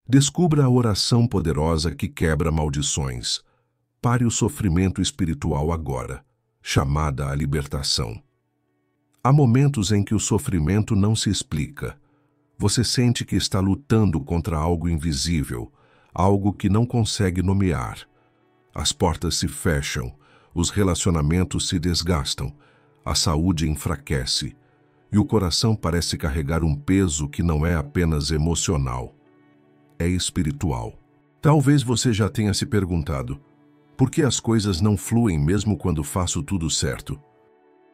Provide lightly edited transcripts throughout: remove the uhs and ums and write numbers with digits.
Descubra a oração poderosa que quebra maldições. Pare o sofrimento espiritual agora, chamada à libertação. Há momentos em que o sofrimento não se explica. Você sente que está lutando contra algo invisível, algo que não consegue nomear. As portas se fecham, os relacionamentos se desgastam, a saúde enfraquece, e o coração parece carregar um peso que não é apenas emocional, é espiritual. Talvez você já tenha se perguntado, por que as coisas não fluem mesmo quando faço tudo certo?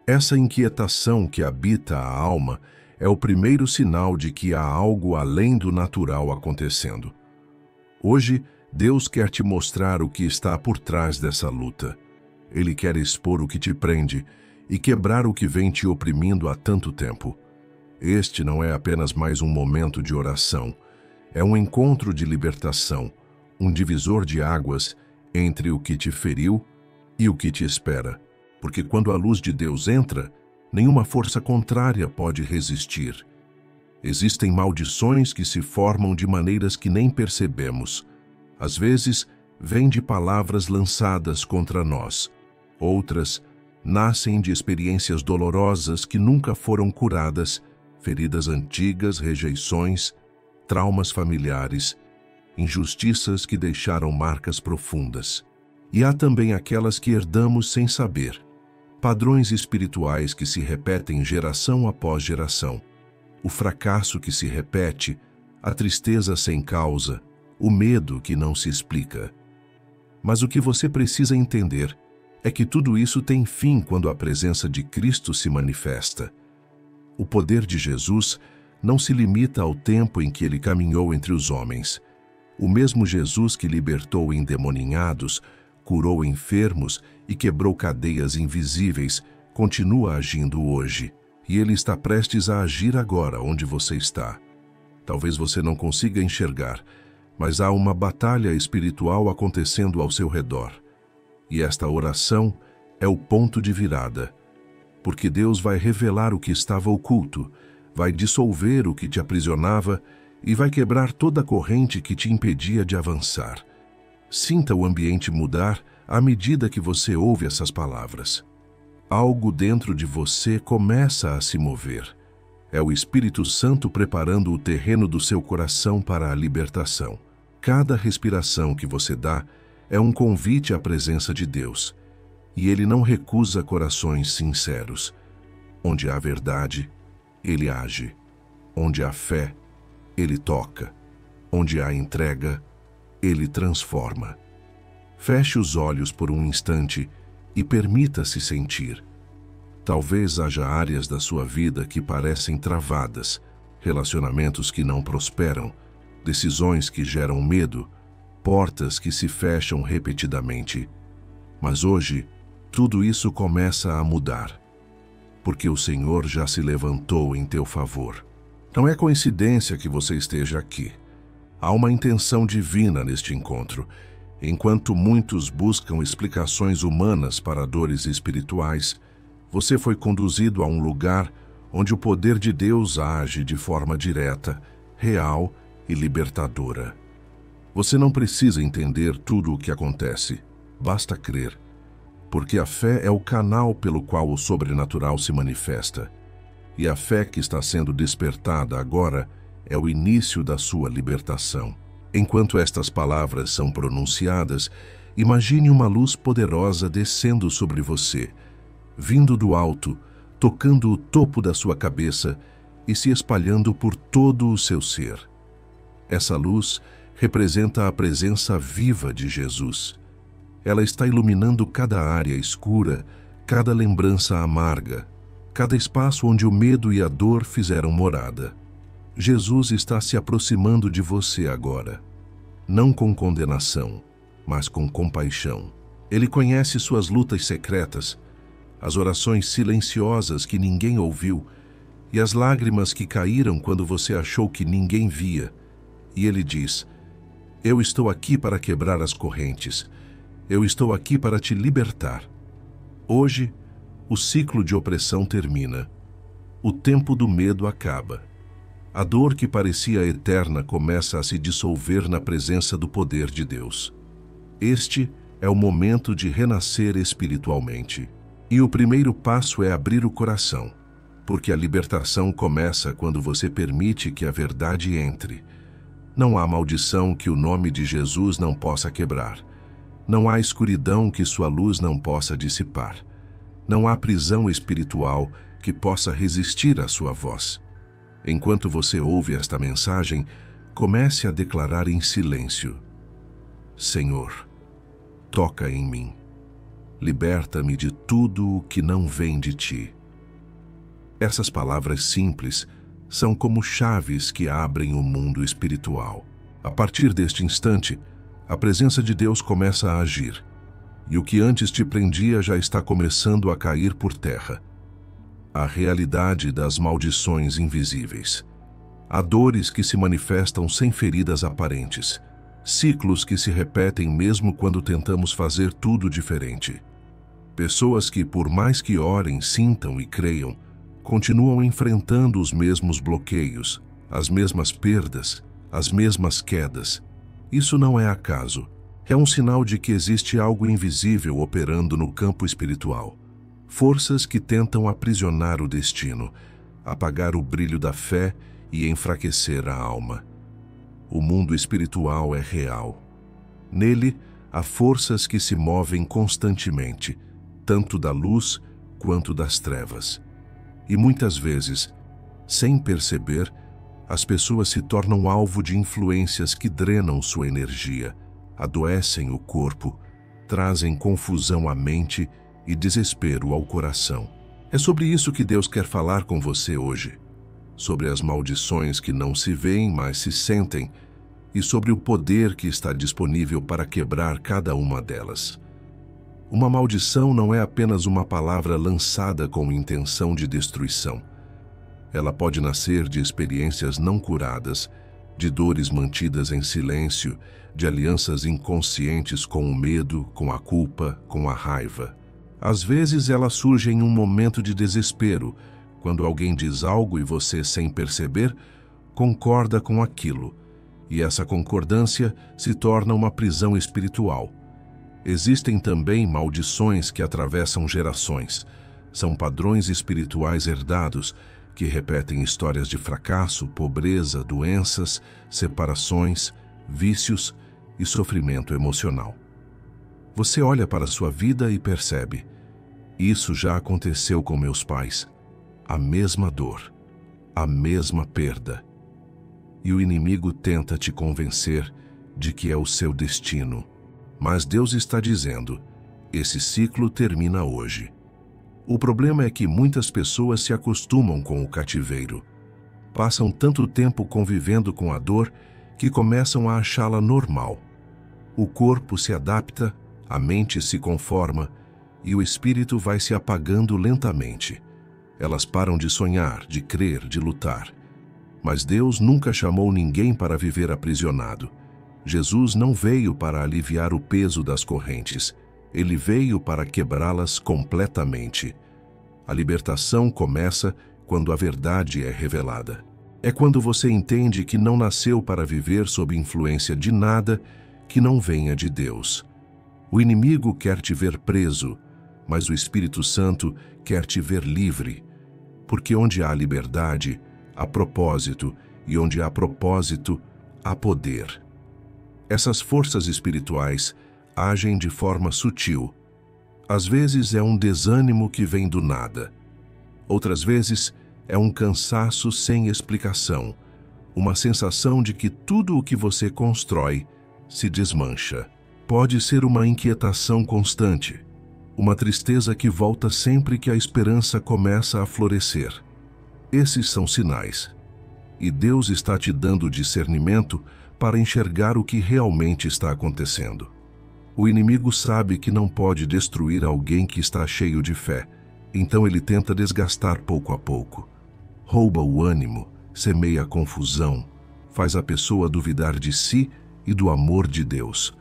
Essa inquietação que habita a alma é o primeiro sinal de que há algo além do natural acontecendo. Hoje, Deus quer te mostrar o que está por trás dessa luta. Ele quer expor o que te prende e quebrar o que vem te oprimindo há tanto tempo. Este não é apenas mais um momento de oração. É um encontro de libertação, um divisor de águas entre o que te feriu e o que te espera. Porque quando a luz de Deus entra, nenhuma força contrária pode resistir. Existem maldições que se formam de maneiras que nem percebemos. Às vezes, vêm de palavras lançadas contra nós. Outras, nascem de experiências dolorosas que nunca foram curadas, feridas antigas, rejeições, traumas familiares, injustiças que deixaram marcas profundas. E há também aquelas que herdamos sem saber, padrões espirituais que se repetem geração após geração, o fracasso que se repete, a tristeza sem causa, o medo que não se explica. Mas o que você precisa entender é que tudo isso tem fim quando a presença de Cristo se manifesta. O poder de Jesus não se limita ao tempo em que ele caminhou entre os homens. O mesmo Jesus que libertou endemoninhados, curou enfermos e quebrou cadeias invisíveis, continua agindo hoje. E ele está prestes a agir agora onde você está. Talvez você não consiga enxergar, mas há uma batalha espiritual acontecendo ao seu redor. E esta oração é o ponto de virada, porque Deus vai revelar o que estava oculto, vai dissolver o que te aprisionava e vai quebrar toda a corrente que te impedia de avançar. Sinta o ambiente mudar à medida que você ouve essas palavras. Algo dentro de você começa a se mover. É o Espírito Santo preparando o terreno do seu coração para a libertação. Cada respiração que você dá é um convite à presença de Deus. E Ele não recusa corações sinceros. Onde há verdade, Ele age. Onde há fé, Ele toca. Onde há entrega, Ele transforma. Feche os olhos por um instante e permita-se sentir. Talvez haja áreas da sua vida que parecem travadas, relacionamentos que não prosperam, decisões que geram medo, portas que se fecham repetidamente. Mas hoje, tudo isso começa a mudar, porque o Senhor já se levantou em teu favor. Não é coincidência que você esteja aqui. Há uma intenção divina neste encontro. Enquanto muitos buscam explicações humanas para dores espirituais, você foi conduzido a um lugar onde o poder de Deus age de forma direta, real e libertadora. Você não precisa entender tudo o que acontece, basta crer, porque a fé é o canal pelo qual o sobrenatural se manifesta. E a fé que está sendo despertada agora é o início da sua libertação. Enquanto estas palavras são pronunciadas, imagine uma luz poderosa descendo sobre você, vindo do alto, tocando o topo da sua cabeça e se espalhando por todo o seu ser. Essa luz representa a presença viva de Jesus. Ela está iluminando cada área escura, cada lembrança amarga, cada espaço onde o medo e a dor fizeram morada. Jesus está se aproximando de você agora, não com condenação, mas com compaixão. Ele conhece suas lutas secretas, as orações silenciosas que ninguém ouviu e as lágrimas que caíram quando você achou que ninguém via. E ele diz: eu estou aqui para quebrar as correntes. Eu estou aqui para te libertar. Hoje, o ciclo de opressão termina. O tempo do medo acaba. A dor que parecia eterna começa a se dissolver na presença do poder de Deus. Este é o momento de renascer espiritualmente. E o primeiro passo é abrir o coração, porque a libertação começa quando você permite que a verdade entre. Não há maldição que o nome de Jesus não possa quebrar. Não há escuridão que sua luz não possa dissipar. Não há prisão espiritual que possa resistir à sua voz. Enquanto você ouve esta mensagem, comece a declarar em silêncio: Senhor, toca em mim. Liberta-me de tudo o que não vem de ti. Essas palavras simples são como chaves que abrem o mundo espiritual. A partir deste instante, a presença de Deus começa a agir, e o que antes te prendia já está começando a cair por terra. A realidade das maldições invisíveis. Há dores que se manifestam sem feridas aparentes, ciclos que se repetem mesmo quando tentamos fazer tudo diferente. Pessoas que, por mais que orem, sintam e creiam, continuam enfrentando os mesmos bloqueios, as mesmas perdas, as mesmas quedas. Isso não é acaso. É um sinal de que existe algo invisível operando no campo espiritual. Forças que tentam aprisionar o destino, apagar o brilho da fé e enfraquecer a alma. O mundo espiritual é real. Nele, há forças que se movem constantemente, tanto da luz quanto das trevas. E muitas vezes, sem perceber, as pessoas se tornam alvo de influências que drenam sua energia, adoecem o corpo, trazem confusão à mente e desespero ao coração. É sobre isso que Deus quer falar com você hoje. Sobre as maldições que não se veem, mas se sentem, e sobre o poder que está disponível para quebrar cada uma delas. Uma maldição não é apenas uma palavra lançada com intenção de destruição. Ela pode nascer de experiências não curadas, de dores mantidas em silêncio, de alianças inconscientes com o medo, com a culpa, com a raiva. Às vezes ela surge em um momento de desespero, quando alguém diz algo e você, sem perceber, concorda com aquilo, e essa concordância se torna uma prisão espiritual. Existem também maldições que atravessam gerações. São padrões espirituais herdados que repetem histórias de fracasso, pobreza, doenças, separações, vícios e sofrimento emocional. Você olha para sua vida e percebe: isso já aconteceu com meus pais. A mesma dor, a mesma perda. E o inimigo tenta te convencer de que é o seu destino. Mas Deus está dizendo: esse ciclo termina hoje. O problema é que muitas pessoas se acostumam com o cativeiro. Passam tanto tempo convivendo com a dor que começam a achá-la normal. O corpo se adapta, a mente se conforma e o espírito vai se apagando lentamente. Elas param de sonhar, de crer, de lutar. Mas Deus nunca chamou ninguém para viver aprisionado. Jesus não veio para aliviar o peso das correntes. Ele veio para quebrá-las completamente. A libertação começa quando a verdade é revelada. É quando você entende que não nasceu para viver sob influência de nada que não venha de Deus. O inimigo quer te ver preso, mas o Espírito Santo quer te ver livre. Porque onde há liberdade, há propósito, e onde há propósito, há poder. Essas forças espirituais agem de forma sutil. Às vezes é um desânimo que vem do nada. Outras vezes é um cansaço sem explicação, uma sensação de que tudo o que você constrói se desmancha. Pode ser uma inquietação constante, uma tristeza que volta sempre que a esperança começa a florescer. Esses são sinais. E Deus está te dando discernimento para enxergar o que realmente está acontecendo. O inimigo sabe que não pode destruir alguém que está cheio de fé, então ele tenta desgastar pouco a pouco. Rouba o ânimo, semeia confusão, faz a pessoa duvidar de si e do amor de Deus.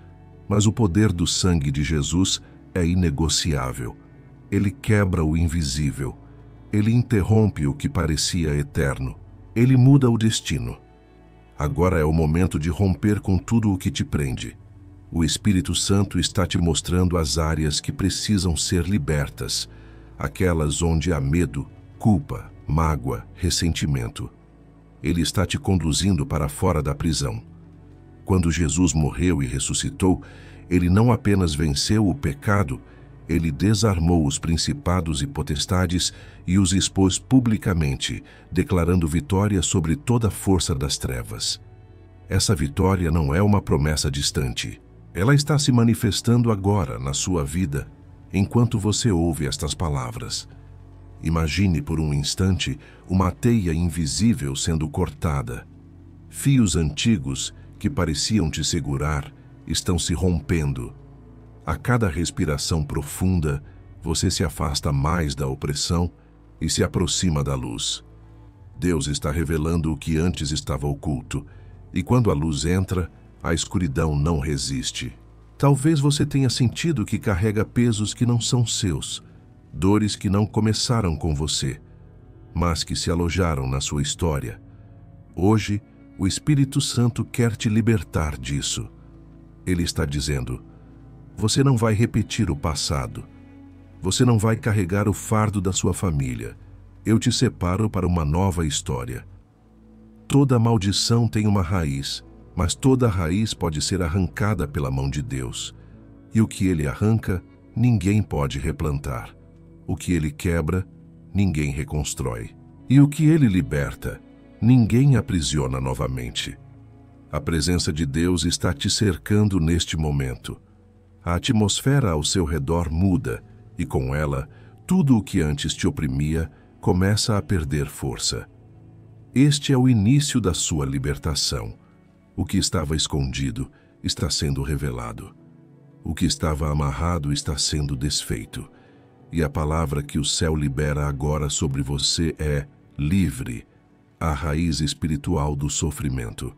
Mas o poder do sangue de Jesus é inegociável. Ele quebra o invisível. Ele interrompe o que parecia eterno. Ele muda o destino. Agora é o momento de romper com tudo o que te prende. O Espírito Santo está te mostrando as áreas que precisam ser libertas, aquelas onde há medo, culpa, mágoa, ressentimento. Ele está te conduzindo para fora da prisão. Quando Jesus morreu e ressuscitou, ele não apenas venceu o pecado, ele desarmou os principados e potestades e os expôs publicamente, declarando vitória sobre toda a força das trevas. Essa vitória não é uma promessa distante. Ela está se manifestando agora na sua vida, enquanto você ouve estas palavras. Imagine por um instante uma teia invisível sendo cortada. Fios antigos que pareciam te segurar estão se rompendo. A cada respiração profunda, você se afasta mais da opressão e se aproxima da luz. Deus está revelando o que antes estava oculto, e quando a luz entra, a escuridão não resiste. Talvez você tenha sentido que carrega pesos que não são seus, dores que não começaram com você, mas que se alojaram na sua história. Hoje, o Espírito Santo quer te libertar disso. Ele está dizendo: você não vai repetir o passado. Você não vai carregar o fardo da sua família. Eu te separo para uma nova história. Toda maldição tem uma raiz, mas toda raiz pode ser arrancada pela mão de Deus. E o que ele arranca, ninguém pode replantar. O que ele quebra, ninguém reconstrói. E o que ele liberta, ninguém aprisiona novamente. A presença de Deus está te cercando neste momento. A atmosfera ao seu redor muda, e com ela, tudo o que antes te oprimia começa a perder força. Este é o início da sua libertação. O que estava escondido está sendo revelado. O que estava amarrado está sendo desfeito. E a palavra que o céu libera agora sobre você é livre, a raiz espiritual do sofrimento.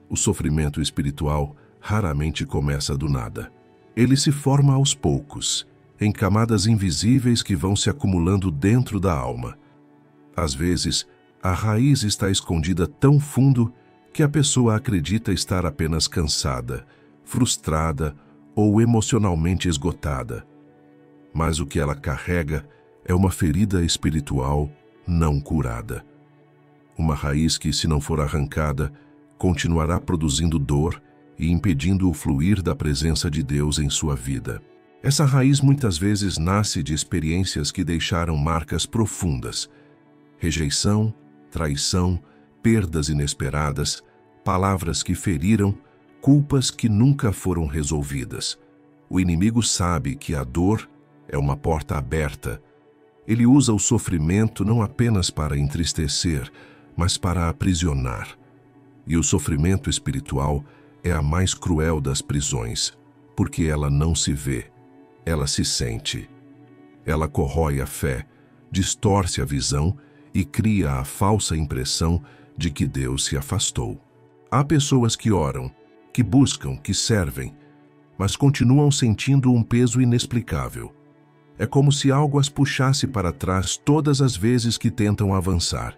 O sofrimento espiritual raramente começa do nada. Ele se forma aos poucos, em camadas invisíveis que vão se acumulando dentro da alma. Às vezes, a raiz está escondida tão fundo que a pessoa acredita estar apenas cansada, frustrada ou emocionalmente esgotada. Mas o que ela carrega é uma ferida espiritual não curada. Uma raiz que, se não for arrancada, continuará produzindo dor e impedindo o fluir da presença de Deus em sua vida. Essa raiz muitas vezes nasce de experiências que deixaram marcas profundas. Rejeição, traição, perdas inesperadas, palavras que feriram, culpas que nunca foram resolvidas. O inimigo sabe que a dor é uma porta aberta. Ele usa o sofrimento não apenas para entristecer, mas para aprisionar. E o sofrimento espiritual é a mais cruel das prisões, porque ela não se vê, ela se sente. Ela corrói a fé, distorce a visão e cria a falsa impressão de que Deus se afastou. Há pessoas que oram, que buscam, que servem, mas continuam sentindo um peso inexplicável. É como se algo as puxasse para trás todas as vezes que tentam avançar.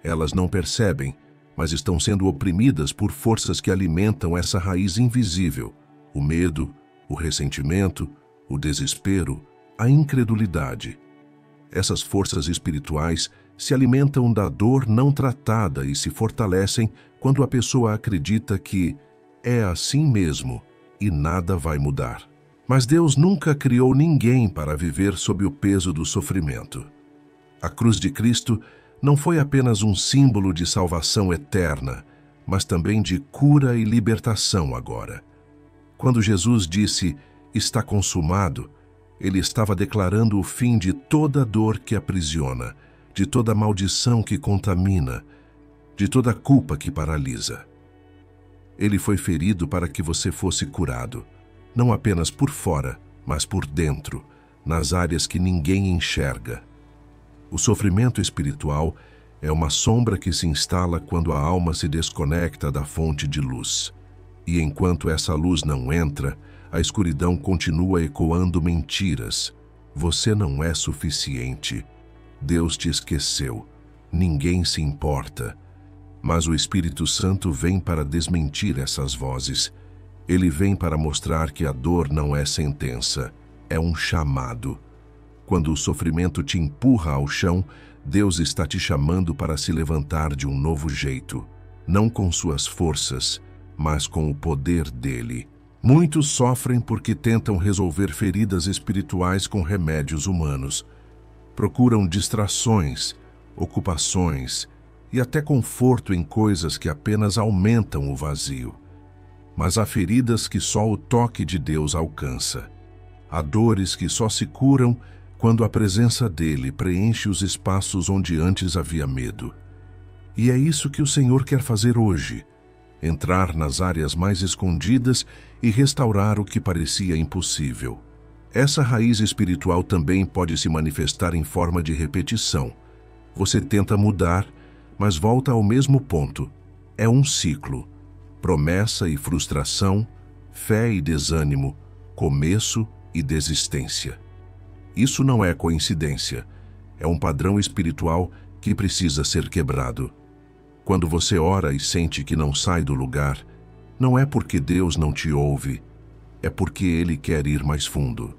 Elas não percebem, mas estão sendo oprimidas por forças que alimentam essa raiz invisível: o medo, o ressentimento, o desespero, a incredulidade. Essas forças espirituais se alimentam da dor não tratada e se fortalecem quando a pessoa acredita que é assim mesmo e nada vai mudar. Mas Deus nunca criou ninguém para viver sob o peso do sofrimento. A cruz de Cristo não foi apenas um símbolo de salvação eterna, mas também de cura e libertação agora. Quando Jesus disse, "Está consumado", ele estava declarando o fim de toda dor que aprisiona, de toda maldição que contamina, de toda culpa que paralisa. Ele foi ferido para que você fosse curado, não apenas por fora, mas por dentro, nas áreas que ninguém enxerga. O sofrimento espiritual é uma sombra que se instala quando a alma se desconecta da fonte de luz. E enquanto essa luz não entra, a escuridão continua ecoando mentiras. Você não é suficiente. Deus te esqueceu. ninguém se importa. Mas o Espírito Santo vem para desmentir essas vozes. Ele vem para mostrar que a dor não é sentença, é um chamado. Quando o sofrimento te empurra ao chão, Deus está te chamando para se levantar de um novo jeito, não com suas forças, mas com o poder dele. Muitos sofrem porque tentam resolver feridas espirituais com remédios humanos. Procuram distrações, ocupações e até conforto em coisas que apenas aumentam o vazio. Mas há feridas que só o toque de Deus alcança. Há dores que só se curam quando a presença dele preenche os espaços onde antes havia medo. E é isso que o Senhor quer fazer hoje: entrar nas áreas mais escondidas e restaurar o que parecia impossível. Essa raiz espiritual também pode se manifestar em forma de repetição. Você tenta mudar, mas volta ao mesmo ponto. É um ciclo. Promessa e frustração, fé e desânimo, começo e desistência. Isso não é coincidência. É um padrão espiritual que precisa ser quebrado. Quando você ora e sente que não sai do lugar, não é porque Deus não te ouve, é porque Ele quer ir mais fundo.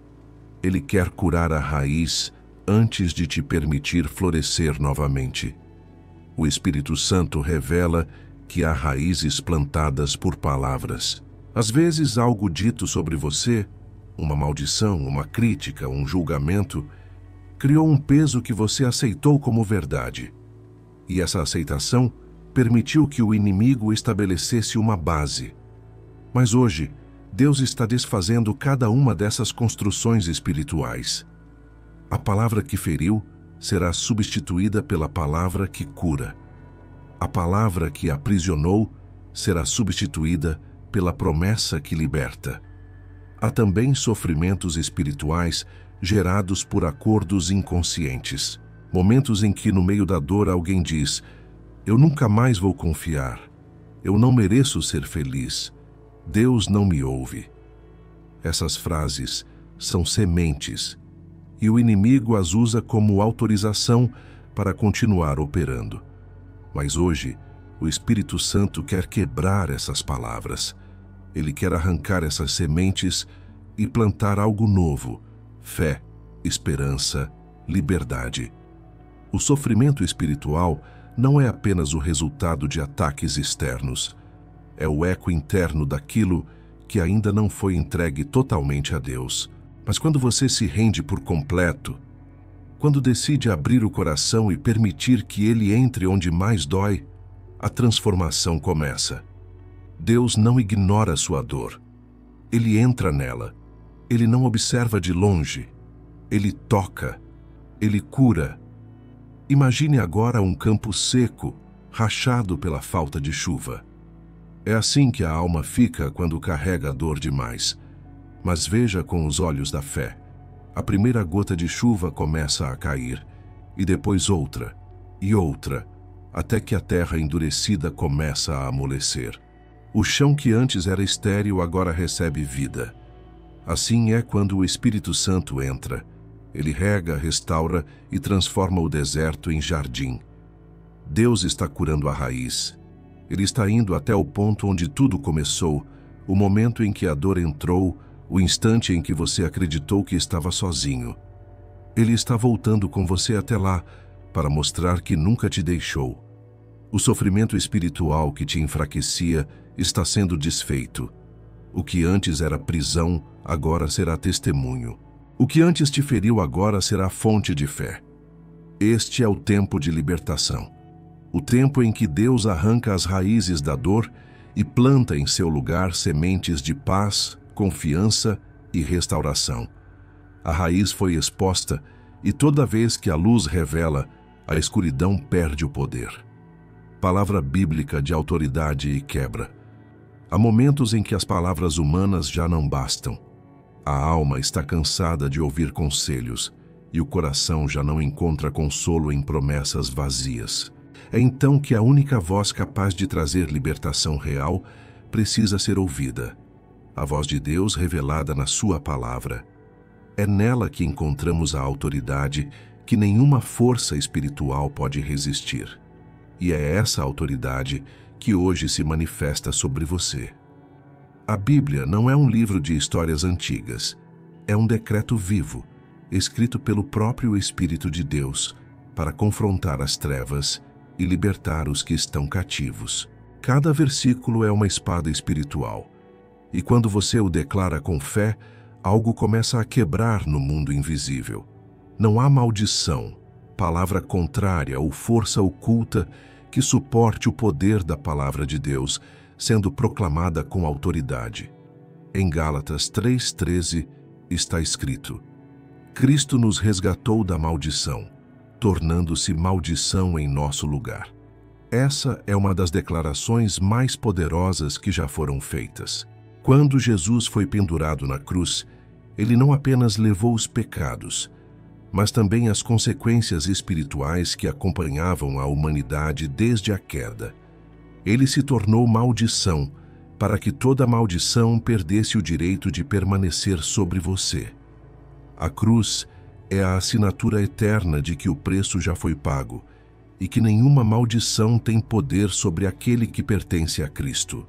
Ele quer curar a raiz antes de te permitir florescer novamente. O Espírito Santo revela que há raízes plantadas por palavras. Às vezes, algo dito sobre você, uma maldição, uma crítica, um julgamento, criou um peso que você aceitou como verdade. E essa aceitação permitiu que o inimigo estabelecesse uma base. Mas hoje, Deus está desfazendo cada uma dessas construções espirituais. A palavra que feriu será substituída pela palavra que cura. A palavra que aprisionou será substituída pela promessa que liberta. Há também sofrimentos espirituais gerados por acordos inconscientes. Momentos em que, no meio da dor, alguém diz: eu nunca mais vou confiar. Eu não mereço ser feliz. Deus não me ouve. Essas frases são sementes, e o inimigo as usa como autorização para continuar operando. Mas hoje, o Espírito Santo quer quebrar essas palavras. Ele quer arrancar essas sementes e plantar algo novo: fé, esperança, liberdade. O sofrimento espiritual não é apenas o resultado de ataques externos. É o eco interno daquilo que ainda não foi entregue totalmente a Deus. Mas quando você se rende por completo, quando decide abrir o coração e permitir que ele entre onde mais dói, a transformação começa. Deus não ignora sua dor. Ele entra nela. Ele não observa de longe. Ele toca. Ele cura. Imagine agora um campo seco, rachado pela falta de chuva. É assim que a alma fica quando carrega a dor demais. Mas veja com os olhos da fé. A primeira gota de chuva começa a cair, e depois outra, e outra, até que a terra endurecida começa a amolecer. O chão que antes era estéril agora recebe vida. Assim é quando o Espírito Santo entra. Ele rega, restaura e transforma o deserto em jardim. Deus está curando a raiz. Ele está indo até o ponto onde tudo começou, o momento em que a dor entrou, o instante em que você acreditou que estava sozinho. Ele está voltando com você até lá, para mostrar que nunca te deixou. O sofrimento espiritual que te enfraquecia está sendo desfeito. O que antes era prisão, agora será testemunho. O que antes te feriu agora será fonte de fé. Este é o tempo de libertação. O tempo em que Deus arranca as raízes da dor e planta em seu lugar sementes de paz, confiança e restauração. A raiz foi exposta e toda vez que a luz revela, a escuridão perde o poder. Palavra bíblica de autoridade e quebra. Há momentos em que as palavras humanas já não bastam. A alma está cansada de ouvir conselhos e o coração já não encontra consolo em promessas vazias. É então que a única voz capaz de trazer libertação real precisa ser ouvida. A voz de Deus revelada na sua palavra. É nela que encontramos a autoridade que nenhuma força espiritual pode resistir. E é essa autoridade que hoje se manifesta sobre você. A Bíblia não é um livro de histórias antigas, é um decreto vivo, escrito pelo próprio Espírito de Deus, para confrontar as trevas e libertar os que estão cativos. Cada versículo é uma espada espiritual, e quando você o declara com fé, algo começa a quebrar no mundo invisível. Não há maldição, palavra contrária ou força oculta que suporte o poder da palavra de Deus, sendo proclamada com autoridade. Em Gálatas 3:13 está escrito: Cristo nos resgatou da maldição, tornando-se maldição em nosso lugar. Essa é uma das declarações mais poderosas que já foram feitas. Quando Jesus foi pendurado na cruz, ele não apenas levou os pecados, mas também as consequências espirituais que acompanhavam a humanidade desde a queda. Ele se tornou maldição, para que toda maldição perdesse o direito de permanecer sobre você. A cruz é a assinatura eterna de que o preço já foi pago e que nenhuma maldição tem poder sobre aquele que pertence a Cristo.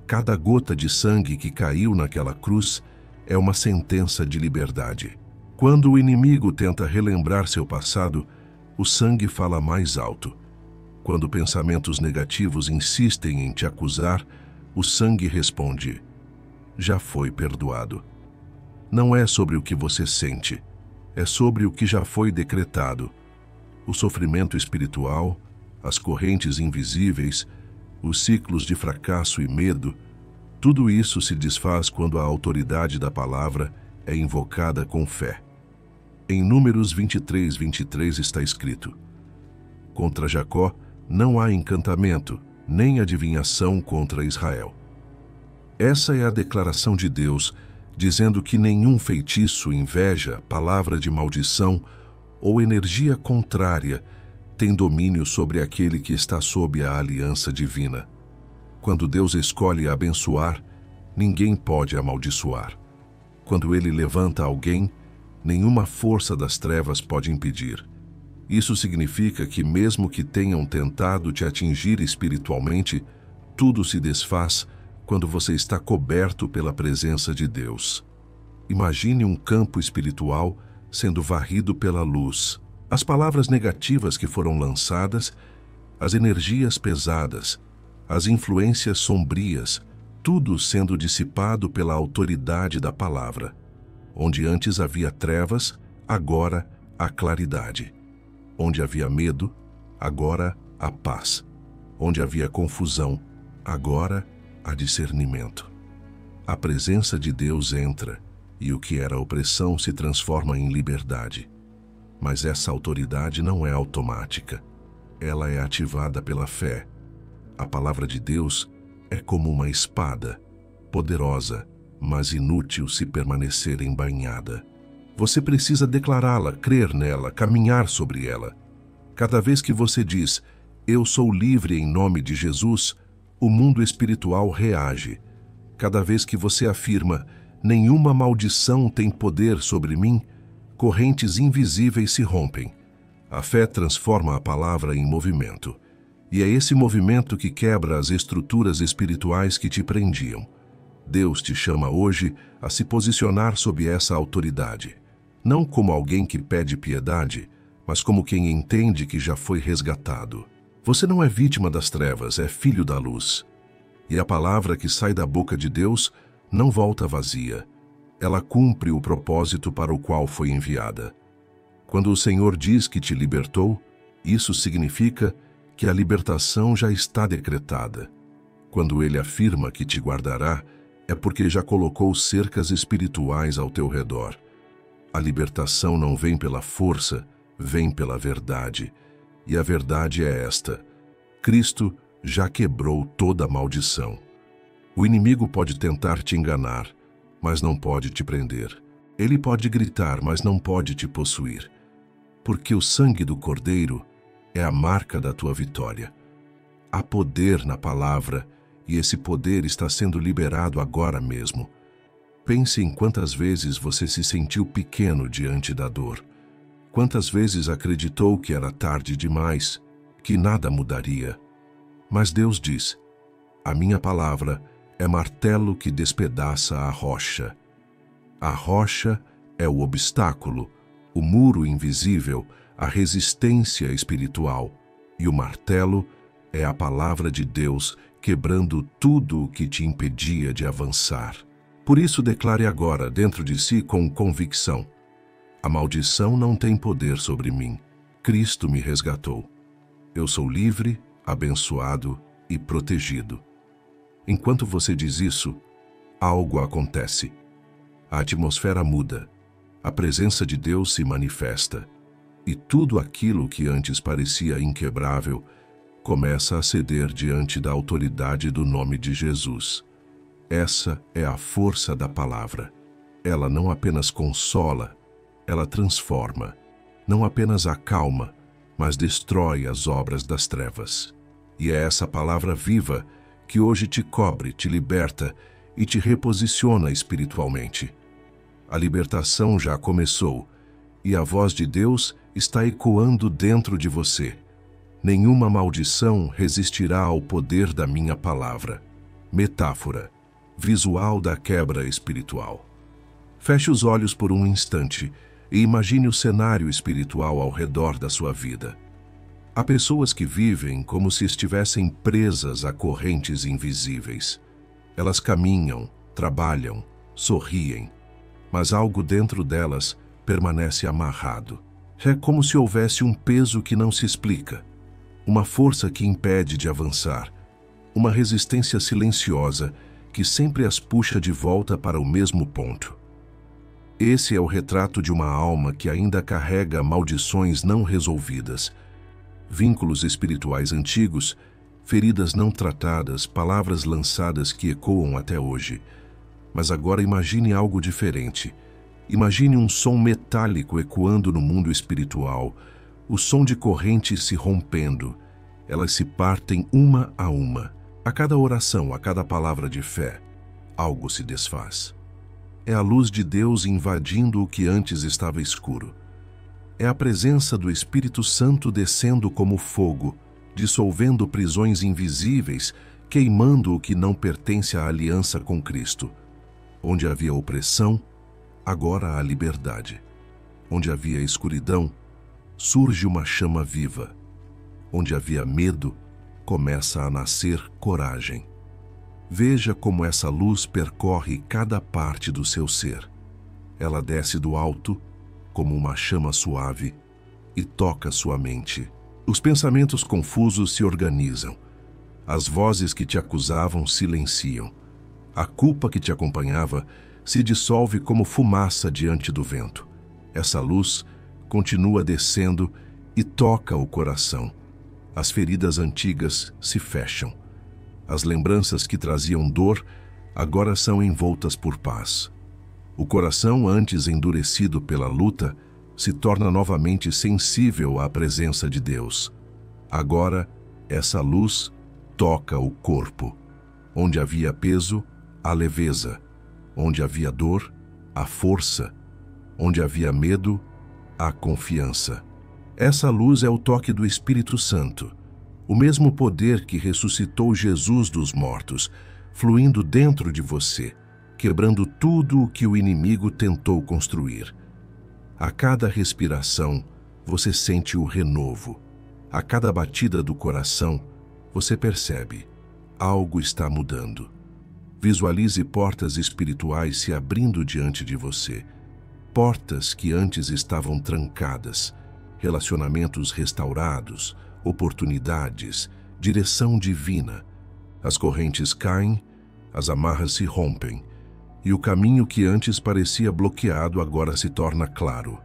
Cada gota de sangue que caiu naquela cruz é uma sentença de liberdade. Quando o inimigo tenta relembrar seu passado, o sangue fala mais alto. Quando pensamentos negativos insistem em te acusar, o sangue responde: já foi perdoado. Não é sobre o que você sente, é sobre o que já foi decretado. O sofrimento espiritual, as correntes invisíveis, os ciclos de fracasso e medo, tudo isso se desfaz quando a autoridade da palavra é invocada com fé. Em Números 23:23 está escrito: contra Jacó não há encantamento, nem adivinhação contra Israel. Essa é a declaração de Deus, dizendo que nenhum feitiço, inveja, palavra de maldição ou energia contrária tem domínio sobre aquele que está sob a aliança divina. Quando Deus escolhe abençoar, ninguém pode amaldiçoar. Quando Ele levanta alguém, nenhuma força das trevas pode impedir. Isso significa que mesmo que tenham tentado te atingir espiritualmente, tudo se desfaz quando você está coberto pela presença de Deus. Imagine um campo espiritual sendo varrido pela luz. As palavras negativas que foram lançadas, as energias pesadas, as influências sombrias, tudo sendo dissipado pela autoridade da palavra. Onde antes havia trevas, agora há claridade. Onde havia medo, agora há paz. Onde havia confusão, agora há discernimento. A presença de Deus entra e o que era opressão se transforma em liberdade. Mas essa autoridade não é automática. Ela é ativada pela fé. A palavra de Deus é como uma espada, poderosa, mas inútil se permanecer embainhada. Você precisa declará-la, crer nela, caminhar sobre ela. Cada vez que você diz, eu sou livre em nome de Jesus, o mundo espiritual reage. Cada vez que você afirma, nenhuma maldição tem poder sobre mim, correntes invisíveis se rompem. A fé transforma a palavra em movimento. E é esse movimento que quebra as estruturas espirituais que te prendiam. Deus te chama hoje a se posicionar sob essa autoridade. Não como alguém que pede piedade, mas como quem entende que já foi resgatado. Você não é vítima das trevas, é filho da luz. E a palavra que sai da boca de Deus não volta vazia. Ela cumpre o propósito para o qual foi enviada. Quando o Senhor diz que te libertou, isso significa que a libertação já está decretada. Quando Ele afirma que te guardará, é porque já colocou cercas espirituais ao teu redor. A libertação não vem pela força, vem pela verdade. E a verdade é esta: Cristo já quebrou toda a maldição. O inimigo pode tentar te enganar, mas não pode te prender. Ele pode gritar, mas não pode te possuir. Porque o sangue do Cordeiro é a marca da tua vitória. Há poder na palavra, e esse poder está sendo liberado agora mesmo. Pense em quantas vezes você se sentiu pequeno diante da dor. Quantas vezes acreditou que era tarde demais, que nada mudaria? Mas Deus diz: a minha palavra é martelo que despedaça a rocha. A rocha é o obstáculo, o muro invisível, a resistência espiritual. E o martelo é a palavra de Deus quebrando tudo o que te impedia de avançar. Por isso declare agora dentro de si com convicção: a maldição não tem poder sobre mim. Cristo me resgatou. Eu sou livre, abençoado e protegido. Enquanto você diz isso, algo acontece. A atmosfera muda. A presença de Deus se manifesta. E tudo aquilo que antes parecia inquebrável começa a ceder diante da autoridade do nome de Jesus. Essa é a força da palavra. Ela não apenas consola, ela transforma. Não apenas acalma, mas destrói as obras das trevas. E é essa palavra viva que hoje te cobre, te liberta e te reposiciona espiritualmente. A libertação já começou e a voz de Deus está ecoando dentro de você. Nenhuma maldição resistirá ao poder da minha palavra. Metáfora, visual da quebra espiritual. Feche os olhos por um instante e imagine o cenário espiritual ao redor da sua vida. Há pessoas que vivem como se estivessem presas a correntes invisíveis. Elas caminham, trabalham, sorriem, mas algo dentro delas permanece amarrado. É como se houvesse um peso que não se explica, uma força que impede de avançar, uma resistência silenciosa que sempre as puxa de volta para o mesmo ponto. Esse é o retrato de uma alma que ainda carrega maldições não resolvidas, vínculos espirituais antigos, feridas não tratadas, palavras lançadas que ecoam até hoje. Mas agora imagine algo diferente. Imagine um som metálico ecoando no mundo espiritual, o som de correntes se rompendo. Elas se partem uma a uma. A cada oração, a cada palavra de fé, algo se desfaz. É a luz de Deus invadindo o que antes estava escuro. É a presença do Espírito Santo descendo como fogo, dissolvendo prisões invisíveis, queimando o que não pertence à aliança com Cristo. Onde havia opressão, agora há liberdade. Onde havia escuridão, surge uma chama viva. Onde havia medo, começa a nascer coragem. Veja como essa luz percorre cada parte do seu ser. Ela desce do alto, como uma chama suave, e toca sua mente. Os pensamentos confusos se organizam. As vozes que te acusavam silenciam. A culpa que te acompanhava se dissolve como fumaça diante do vento. Essa luz continua descendo e toca o coração. As feridas antigas se fecham. As lembranças que traziam dor agora são envoltas por paz. O coração, antes endurecido pela luta, se torna novamente sensível à presença de Deus. Agora, essa luz toca o corpo. Onde havia peso, há leveza. Onde havia dor, há força. Onde havia medo, há confiança. Essa luz é o toque do Espírito Santo, o mesmo poder que ressuscitou Jesus dos mortos, fluindo dentro de você, quebrando tudo o que o inimigo tentou construir. A cada respiração, você sente o renovo. A cada batida do coração, você percebe: algo está mudando. Visualize portas espirituais se abrindo diante de você. Portas que antes estavam trancadas, relacionamentos restaurados, oportunidades, direção divina. As correntes caem, as amarras se rompem, e o caminho que antes parecia bloqueado agora se torna claro.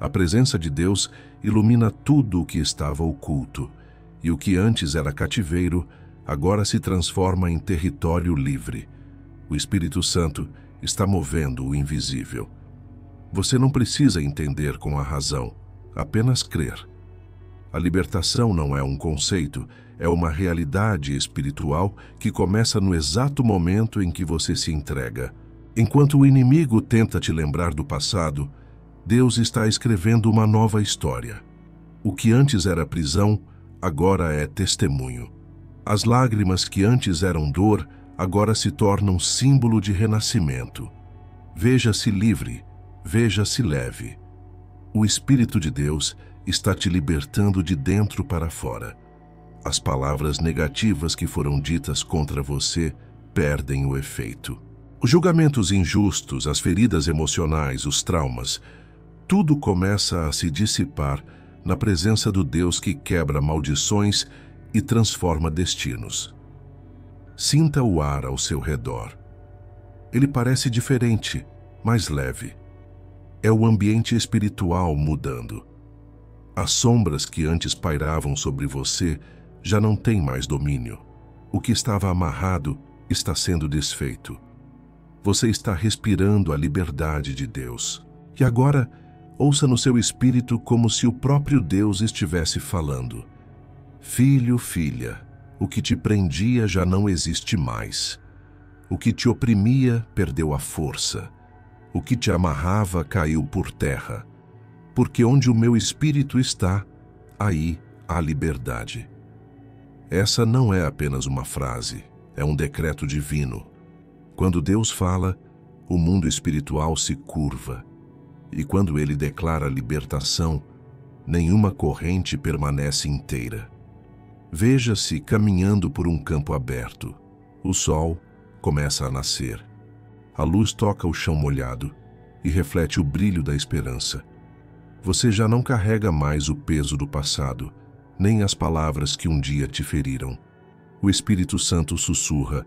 A presença de Deus ilumina tudo o que estava oculto, e o que antes era cativeiro, agora se transforma em território livre. O Espírito Santo está movendo o invisível. Você não precisa entender com a razão, apenas crer. A libertação não é um conceito, é uma realidade espiritual que começa no exato momento em que você se entrega. Enquanto o inimigo tenta te lembrar do passado, Deus está escrevendo uma nova história. O que antes era prisão, agora é testemunho. As lágrimas que antes eram dor, agora se tornam símbolo de renascimento. Veja-se livre, veja-se leve. O Espírito de Deus está te libertando de dentro para fora. As palavras negativas que foram ditas contra você perdem o efeito. Os julgamentos injustos, as feridas emocionais, os traumas, tudo começa a se dissipar na presença do Deus que quebra maldições e transforma destinos. Sinta o ar ao seu redor. Ele parece diferente, mais leve. É o ambiente espiritual mudando. As sombras que antes pairavam sobre você já não têm mais domínio. O que estava amarrado está sendo desfeito. Você está respirando a liberdade de Deus. E agora, ouça no seu espírito como se o próprio Deus estivesse falando. Filho, filha, o que te prendia já não existe mais. O que te oprimia perdeu a força. O que te amarrava caiu por terra. Porque onde o meu espírito está, aí há liberdade. Essa não é apenas uma frase, é um decreto divino. Quando Deus fala, o mundo espiritual se curva. E quando Ele declara libertação, nenhuma corrente permanece inteira. Veja-se caminhando por um campo aberto. O sol começa a nascer. A luz toca o chão molhado e reflete o brilho da esperança. Você já não carrega mais o peso do passado, nem as palavras que um dia te feriram. O Espírito Santo sussurra: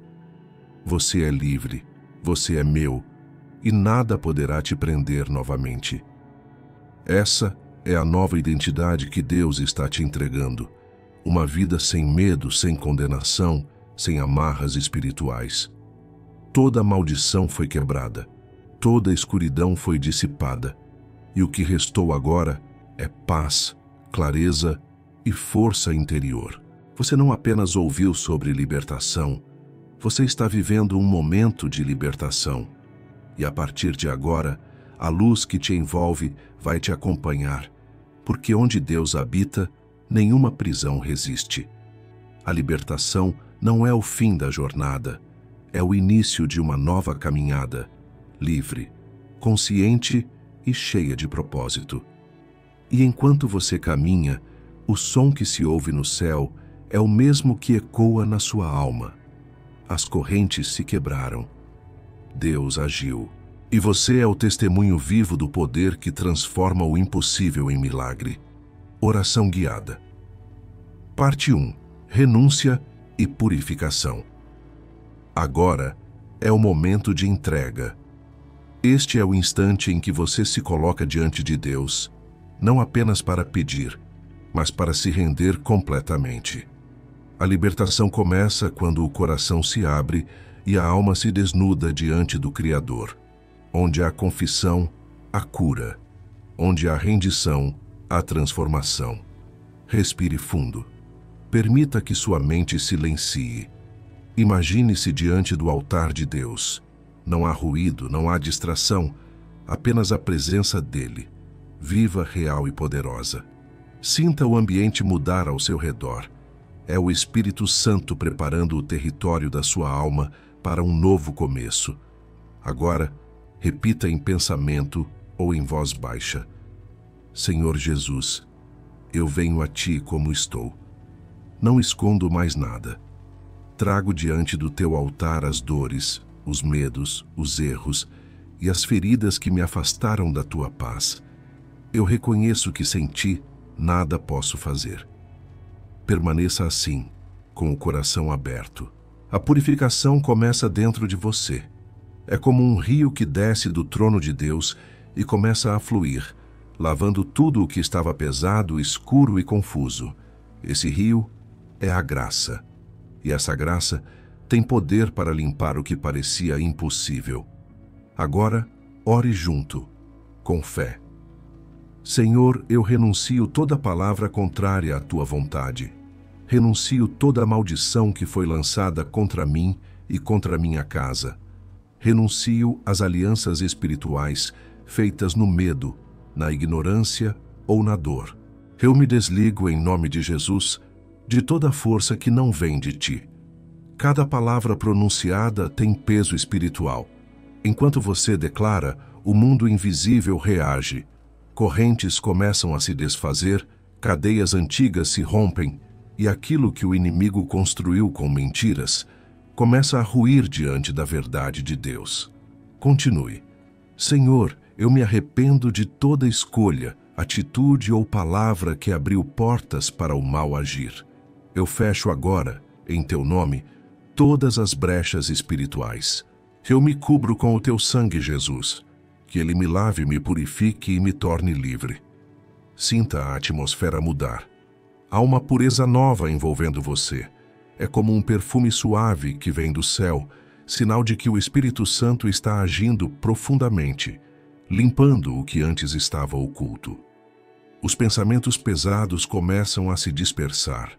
você é livre, você é meu, e nada poderá te prender novamente. Essa é a nova identidade que Deus está te entregando. Uma vida sem medo, sem condenação, sem amarras espirituais. Toda maldição foi quebrada, toda escuridão foi dissipada, e o que restou agora é paz, clareza e força interior. Você não apenas ouviu sobre libertação, você está vivendo um momento de libertação. E a partir de agora, a luz que te envolve vai te acompanhar, porque onde Deus habita, nenhuma prisão resiste. A libertação não é o fim da jornada, é o início de uma nova caminhada, livre, consciente e cheia de propósito. E enquanto você caminha, o som que se ouve no céu é o mesmo que ecoa na sua alma. As correntes se quebraram. Deus agiu. E você é o testemunho vivo do poder que transforma o impossível em milagre. Oração guiada. Parte 1. Renúncia e purificação. Agora é o momento de entrega. Este é o instante em que você se coloca diante de Deus, não apenas para pedir, mas para se render completamente. A libertação começa quando o coração se abre e a alma se desnuda diante do Criador. Onde há confissão, há cura. Onde há rendição, há transformação. Respire fundo. Permita que sua mente silencie. Imagine-se diante do altar de Deus. Não há ruído, não há distração, apenas a presença dele, viva, real e poderosa. Sinta o ambiente mudar ao seu redor. É o Espírito Santo preparando o território da sua alma para um novo começo. Agora, repita em pensamento ou em voz baixa: Senhor Jesus, eu venho a Ti como estou. Não escondo mais nada. Trago diante do Teu altar as dores, os medos, os erros e as feridas que me afastaram da Tua paz. Eu reconheço que sem Ti nada posso fazer. Permaneça assim, com o coração aberto. A purificação começa dentro de você. É como um rio que desce do trono de Deus e começa a fluir, lavando tudo o que estava pesado, escuro e confuso. Esse rio é a graça. E essa graça tem poder para limpar o que parecia impossível. Agora, ore junto, com fé. Senhor, eu renuncio toda palavra contrária à Tua vontade. Renuncio toda a maldição que foi lançada contra mim e contra minha casa. Renuncio às alianças espirituais feitas no medo, na ignorância ou na dor. Eu me desligo em nome de Jesus de toda força que não vem de ti. Cada palavra pronunciada tem peso espiritual. Enquanto você declara, o mundo invisível reage. Correntes começam a se desfazer, cadeias antigas se rompem, e aquilo que o inimigo construiu com mentiras começa a ruir diante da verdade de Deus. Continue. Senhor, eu me arrependo de toda escolha, atitude ou palavra que abriu portas para o mal agir. Eu fecho agora, em teu nome, todas as brechas espirituais. Eu me cubro com o teu sangue, Jesus. Que ele me lave, me purifique e me torne livre. Sinta a atmosfera mudar. Há uma pureza nova envolvendo você. É como um perfume suave que vem do céu, sinal de que o Espírito Santo está agindo profundamente, limpando o que antes estava oculto. Os pensamentos pesados começam a se dispersar.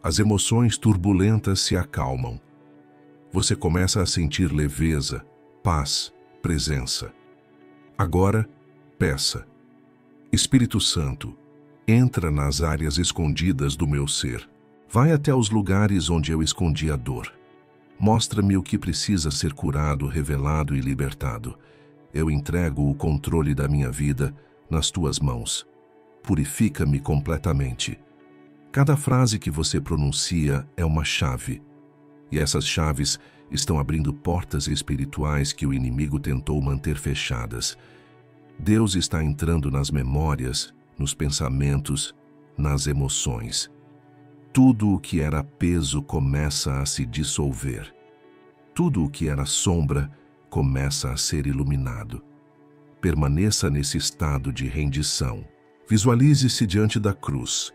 As emoções turbulentas se acalmam. Você começa a sentir leveza, paz, presença. Agora, peça. Espírito Santo, entra nas áreas escondidas do meu ser. Vai até os lugares onde eu escondi a dor. Mostra-me o que precisa ser curado, revelado e libertado. Eu entrego o controle da minha vida nas tuas mãos. Purifica-me completamente. Cada frase que você pronuncia é uma chave. E essas chaves estão abrindo portas espirituais que o inimigo tentou manter fechadas. Deus está entrando nas memórias, nos pensamentos, nas emoções. Tudo o que era peso começa a se dissolver. Tudo o que era sombra começa a ser iluminado. Permaneça nesse estado de rendição. Visualize-se diante da cruz.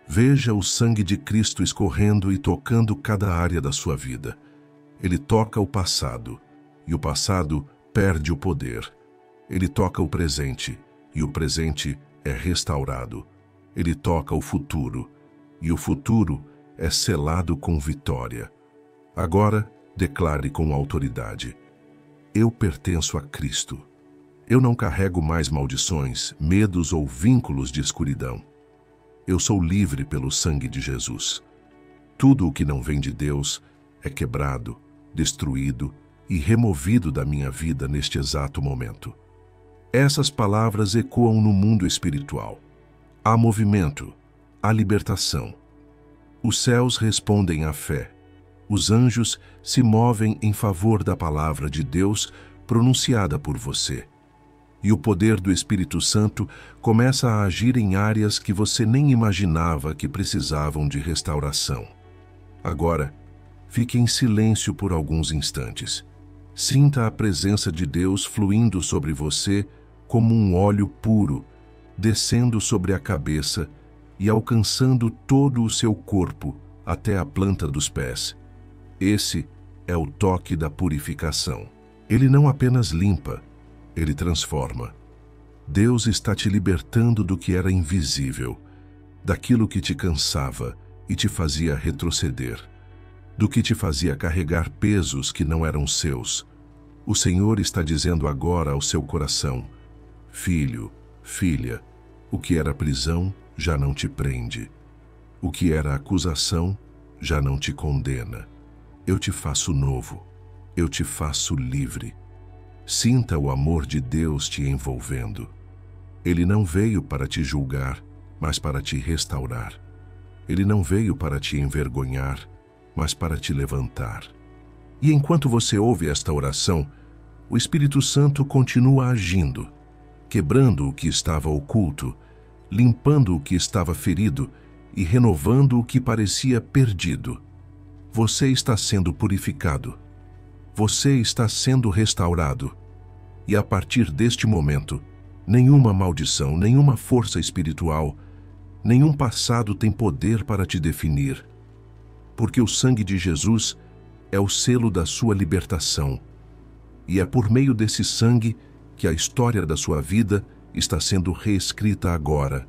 Veja o sangue de Cristo escorrendo e tocando cada área da sua vida. Ele toca o passado, e o passado perde o poder. Ele toca o presente, e o presente é restaurado. Ele toca o futuro, e o futuro é selado com vitória. Agora, declare com autoridade: eu pertenço a Cristo. Eu não carrego mais maldições, medos ou vínculos de escuridão. Eu sou livre pelo sangue de Jesus. Tudo o que não vem de Deus é quebrado, destruído e removido da minha vida neste exato momento. Essas palavras ecoam no mundo espiritual. Há movimento, há libertação. Os céus respondem à fé. Os anjos se movem em favor da palavra de Deus pronunciada por você. E o poder do Espírito Santo começa a agir em áreas que você nem imaginava que precisavam de restauração. Agora, fique em silêncio por alguns instantes. Sinta a presença de Deus fluindo sobre você como um óleo puro, descendo sobre a cabeça e alcançando todo o seu corpo até a planta dos pés. Esse é o toque da purificação. Ele não apenas limpa, ele transforma. Deus está te libertando do que era invisível, daquilo que te cansava e te fazia retroceder, do que te fazia carregar pesos que não eram seus. O Senhor está dizendo agora ao seu coração: filho, filha, o que era prisão já não te prende. O que era acusação já não te condena. Eu te faço novo. Eu te faço livre. Sinta o amor de Deus te envolvendo. Ele não veio para te julgar, mas para te restaurar. Ele não veio para te envergonhar, mas para te levantar. E enquanto você ouve esta oração, o Espírito Santo continua agindo, quebrando o que estava oculto, limpando o que estava ferido e renovando o que parecia perdido. Você está sendo purificado. Você está sendo restaurado. E a partir deste momento, nenhuma maldição, nenhuma força espiritual, nenhum passado tem poder para te definir. Porque o sangue de Jesus é o selo da sua libertação. E é por meio desse sangue que a história da sua vida está sendo reescrita agora,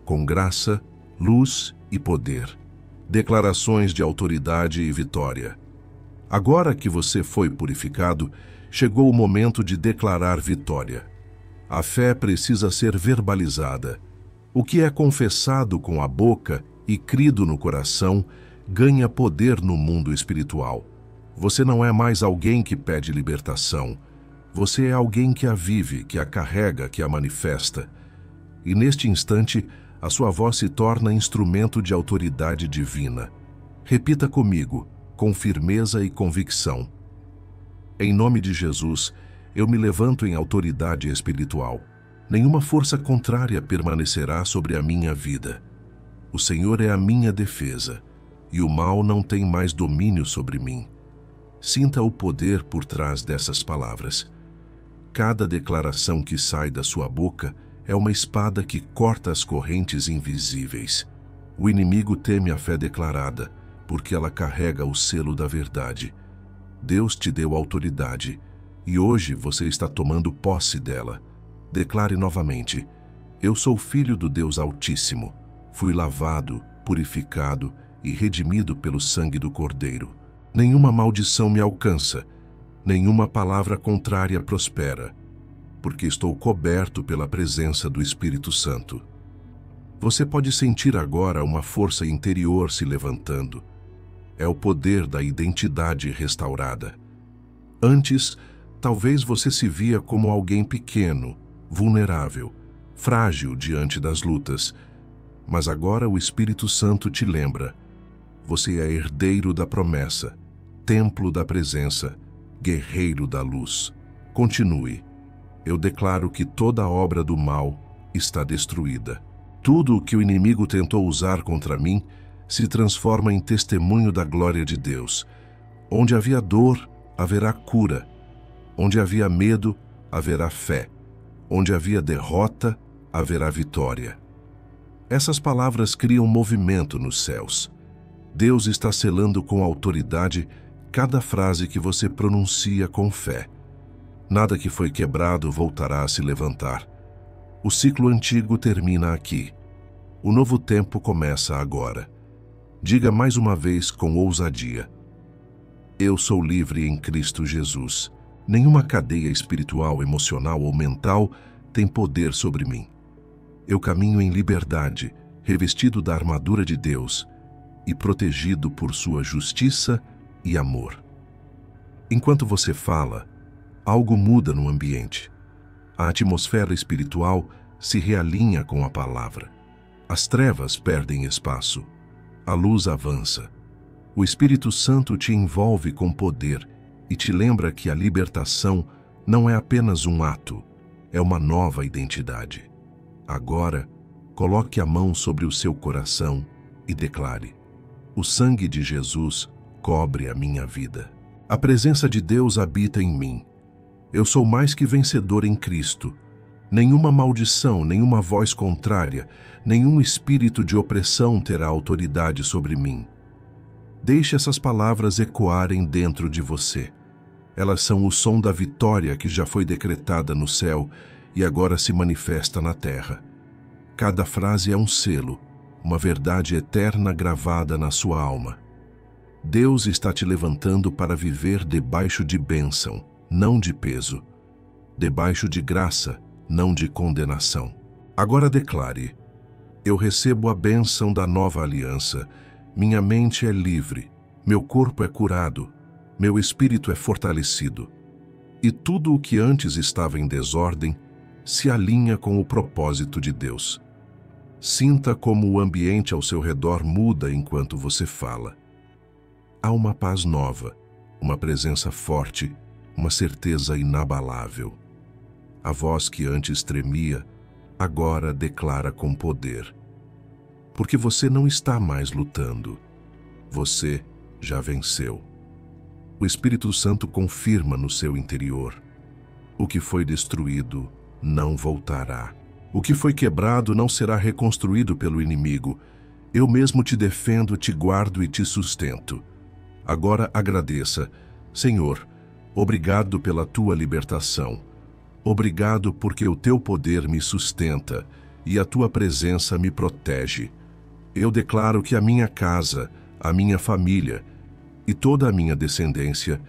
com graça, luz e poder. Declarações de autoridade e vitória. Agora que você foi purificado, chegou o momento de declarar vitória. A fé precisa ser verbalizada. O que é confessado com a boca e crido no coração ganha poder no mundo espiritual. Você não é mais alguém que pede libertação. Você é alguém que a vive, que a carrega, que a manifesta. E neste instante, a sua voz se torna instrumento de autoridade divina. Repita comigo, com firmeza e convicção. Em nome de Jesus, eu me levanto em autoridade espiritual. Nenhuma força contrária permanecerá sobre a minha vida. O Senhor é a minha defesa, e o mal não tem mais domínio sobre mim. Sinta o poder por trás dessas palavras. Cada declaração que sai da sua boca é uma espada que corta as correntes invisíveis. O inimigo teme a fé declarada, porque ela carrega o selo da verdade. Deus te deu autoridade, e hoje você está tomando posse dela. Declare novamente: eu sou filho do Deus Altíssimo. Fui lavado, purificado e redimido pelo sangue do Cordeiro. Nenhuma maldição me alcança, nenhuma palavra contrária prospera, porque estou coberto pela presença do Espírito Santo. Você pode sentir agora uma força interior se levantando. É o poder da identidade restaurada. Antes, talvez você se via como alguém pequeno, vulnerável, frágil diante das lutas, mas agora o Espírito Santo te lembra: você é herdeiro da promessa, templo da presença, guerreiro da luz. Continue. Eu declaro que toda obra do mal está destruída. Tudo o que o inimigo tentou usar contra mim se transforma em testemunho da glória de Deus. Onde havia dor, haverá cura. Onde havia medo, haverá fé. Onde havia derrota, haverá vitória. Essas palavras criam movimento nos céus. Deus está selando com autoridade cada frase que você pronuncia com fé. Nada que foi quebrado voltará a se levantar. O ciclo antigo termina aqui. O novo tempo começa agora. Diga mais uma vez com ousadia: eu sou livre em Cristo Jesus. Nenhuma cadeia espiritual, emocional ou mental tem poder sobre mim. Eu caminho em liberdade, revestido da armadura de Deus e protegido por sua justiça e amor. Enquanto você fala, algo muda no ambiente. A atmosfera espiritual se realinha com a palavra. As trevas perdem espaço. A luz avança. O Espírito Santo te envolve com poder e te lembra que a libertação não é apenas um ato, é uma nova identidade. Agora, coloque a mão sobre o seu coração e declare: o sangue de Jesus cobre a minha vida. A presença de Deus habita em mim. Eu sou mais que vencedor em Cristo. Nenhuma maldição, nenhuma voz contrária, nenhum espírito de opressão terá autoridade sobre mim. Deixe essas palavras ecoarem dentro de você. Elas são o som da vitória que já foi decretada no céu e agora se manifesta na terra. Cada frase é um selo, uma verdade eterna gravada na sua alma. Deus está te levantando para viver debaixo de bênção, não de peso. Debaixo de graça, não de condenação. Agora declare: eu recebo a bênção da nova aliança. Minha mente é livre, meu corpo é curado, meu espírito é fortalecido. E tudo o que antes estava em desordem se alinha com o propósito de Deus. Sinta como o ambiente ao seu redor muda enquanto você fala. Há uma paz nova, uma presença forte, uma certeza inabalável. A voz que antes tremia, agora declara com poder. Porque você não está mais lutando. Você já venceu. O Espírito Santo confirma no seu interior: o que foi destruído não voltará. O que foi quebrado não será reconstruído pelo inimigo. Eu mesmo te defendo, te guardo e te sustento. Agora agradeça: Senhor, obrigado pela tua libertação. Obrigado porque o teu poder me sustenta e a tua presença me protege. Eu declaro que a minha casa, a minha família e toda a minha descendência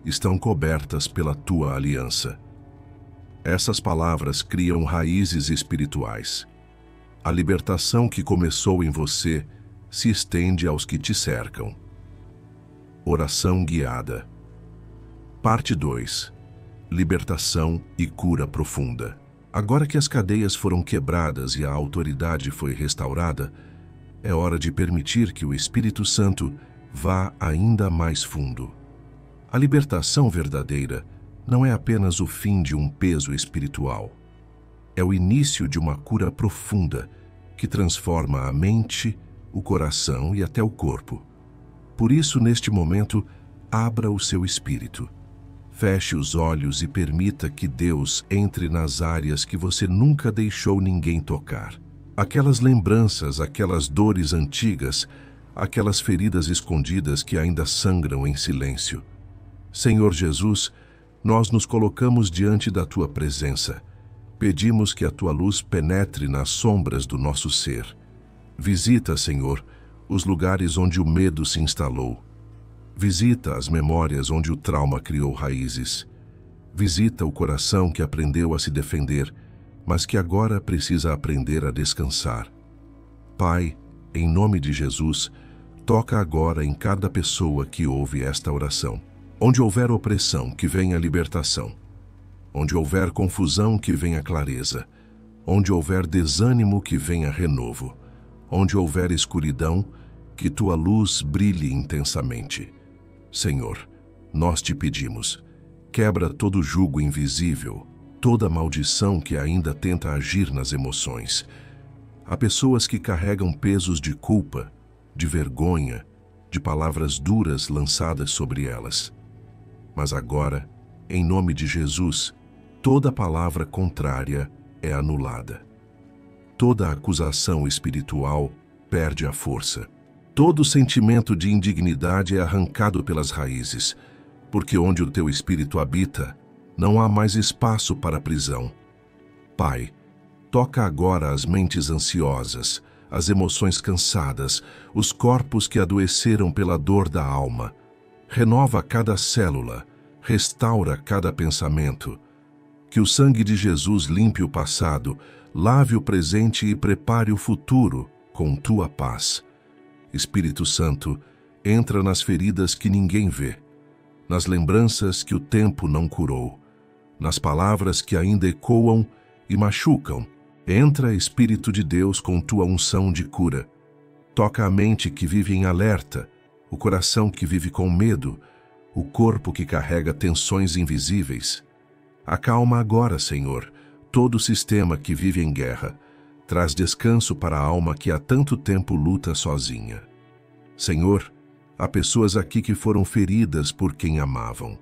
estão cobertas pela tua aliança. Essas palavras criam raízes espirituais. A libertação que começou em você se estende aos que te cercam. Oração guiada. Parte 2. Libertação e cura profunda. Agora que as cadeias foram quebradas e a autoridade foi restaurada, é hora de permitir que o Espírito Santo vá ainda mais fundo. A libertação verdadeira não é apenas o fim de um peso espiritual. É o início de uma cura profunda que transforma a mente, o coração e até o corpo. Por isso, neste momento, abra o seu espírito. Feche os olhos e permita que Deus entre nas áreas que você nunca deixou ninguém tocar. Aquelas lembranças, aquelas dores antigas, aquelas feridas escondidas que ainda sangram em silêncio. Senhor Jesus, nós nos colocamos diante da Tua presença. Pedimos que a Tua luz penetre nas sombras do nosso ser. Visita, Senhor, os lugares onde o medo se instalou. Visita as memórias onde o trauma criou raízes. Visita o coração que aprendeu a se defender, mas que agora precisa aprender a descansar. Pai, em nome de Jesus, toca agora em cada pessoa que ouve esta oração. Onde houver opressão, que venha libertação. Onde houver confusão, que venha clareza. Onde houver desânimo, que venha renovo. Onde houver escuridão, que Tua luz brilhe intensamente. Senhor, nós te pedimos, quebra todo jugo invisível, toda maldição que ainda tenta agir nas emoções. Há pessoas que carregam pesos de culpa, de vergonha, de palavras duras lançadas sobre elas. Mas agora, em nome de Jesus, toda palavra contrária é anulada. Toda acusação espiritual perde a força. Todo sentimento de indignidade é arrancado pelas raízes, porque onde o Teu Espírito habita, não há mais espaço para prisão. Pai, toca agora as mentes ansiosas, as emoções cansadas, os corpos que adoeceram pela dor da alma. Renova cada célula, restaura cada pensamento. Que o sangue de Jesus limpe o passado, lave o presente e prepare o futuro com Tua paz. Espírito Santo, entra nas feridas que ninguém vê, nas lembranças que o tempo não curou, nas palavras que ainda ecoam e machucam. Entra, Espírito de Deus, com Tua unção de cura. Toca a mente que vive em alerta, o coração que vive com medo, o corpo que carrega tensões invisíveis. Acalma agora, Senhor, todo o sistema que vive em guerra. Traz descanso para a alma que há tanto tempo luta sozinha. Senhor, há pessoas aqui que foram feridas por quem amavam.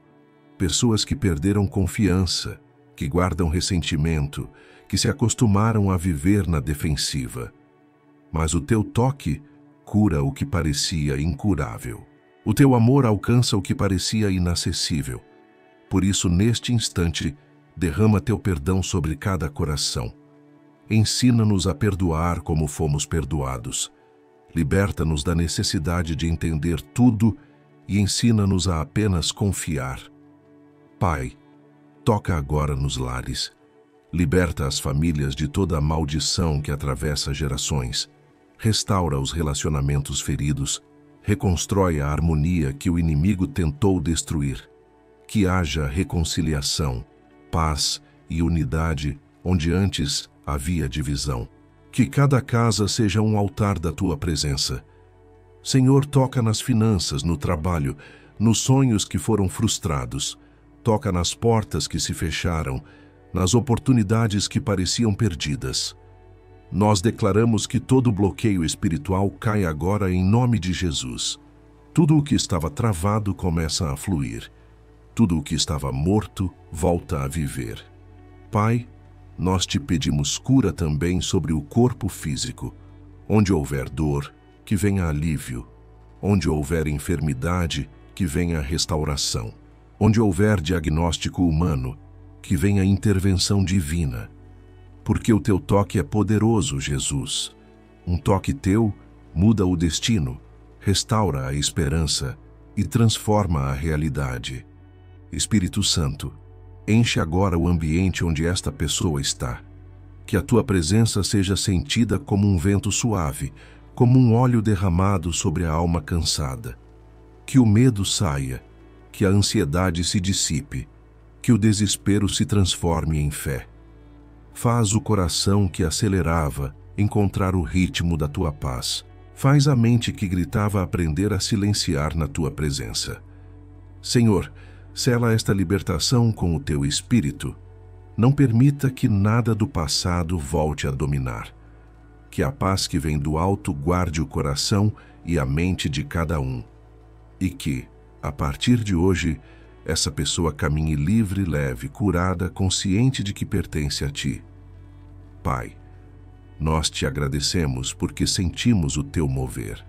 Pessoas que perderam confiança, que guardam ressentimento, que se acostumaram a viver na defensiva. Mas o Teu toque cura o que parecia incurável. O Teu amor alcança o que parecia inacessível. Por isso, neste instante, derrama Teu perdão sobre cada coração. Ensina-nos a perdoar como fomos perdoados. Liberta-nos da necessidade de entender tudo e ensina-nos a apenas confiar. Pai, toca agora nos lares. Liberta as famílias de toda a maldição que atravessa gerações. Restaura os relacionamentos feridos. Reconstrói a harmonia que o inimigo tentou destruir. Que haja reconciliação, paz e unidade onde antes havia divisão. Que cada casa seja um altar da Tua presença. Senhor, toca nas finanças, no trabalho, nos sonhos que foram frustrados. Toca nas portas que se fecharam, nas oportunidades que pareciam perdidas. Nós declaramos que todo bloqueio espiritual cai agora em nome de Jesus. Tudo o que estava travado começa a fluir. Tudo o que estava morto volta a viver. Pai, nós Te pedimos cura também sobre o corpo físico. Onde houver dor, que venha alívio. Onde houver enfermidade, que venha restauração. Onde houver diagnóstico humano, que venha intervenção divina. Porque o Teu toque é poderoso, Jesus. Um toque Teu muda o destino, restaura a esperança e transforma a realidade. Espírito Santo, Enche agora o ambiente onde esta pessoa está. Que a tua presença seja sentida como um vento suave, como um óleo derramado sobre a alma cansada. Que o medo saia, que a ansiedade se dissipe, que o desespero se transforme em fé. Faz o coração que acelerava encontrar o ritmo da tua paz. Faz a mente que gritava aprender a silenciar na tua presença. Senhor, sela esta libertação com o teu Espírito. Não permita que nada do passado volte a dominar. Que a paz que vem do alto guarde o coração e a mente de cada um. E que, a partir de hoje, essa pessoa caminhe livre, leve, curada, consciente de que pertence a Ti. Pai, nós Te agradecemos porque sentimos o Teu mover.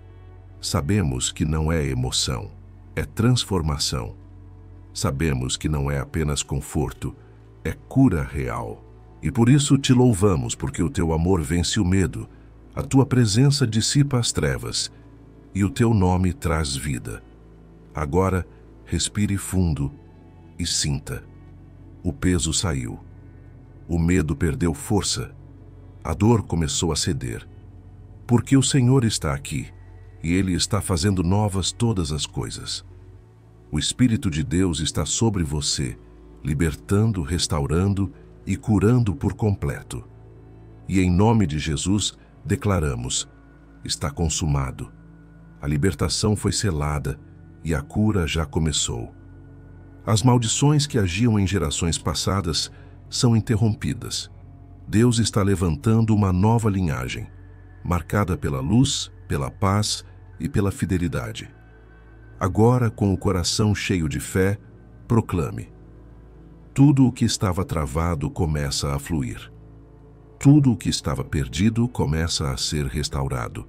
Sabemos que não é emoção, é transformação. Sabemos que não é apenas conforto, é cura real. E por isso Te louvamos, porque o Teu amor vence o medo, a Tua presença dissipa as trevas e o Teu nome traz vida. Agora, respire fundo e sinta. O peso saiu. O medo perdeu força. A dor começou a ceder. Porque o Senhor está aqui e Ele está fazendo novas todas as coisas. O Espírito de Deus está sobre você, libertando, restaurando e curando por completo. E em nome de Jesus, declaramos: está consumado. A libertação foi selada e a cura já começou. As maldições que agiam em gerações passadas são interrompidas. Deus está levantando uma nova linhagem, marcada pela luz, pela paz e pela fidelidade. Agora, com o coração cheio de fé, proclame: tudo o que estava travado começa a fluir. Tudo o que estava perdido começa a ser restaurado.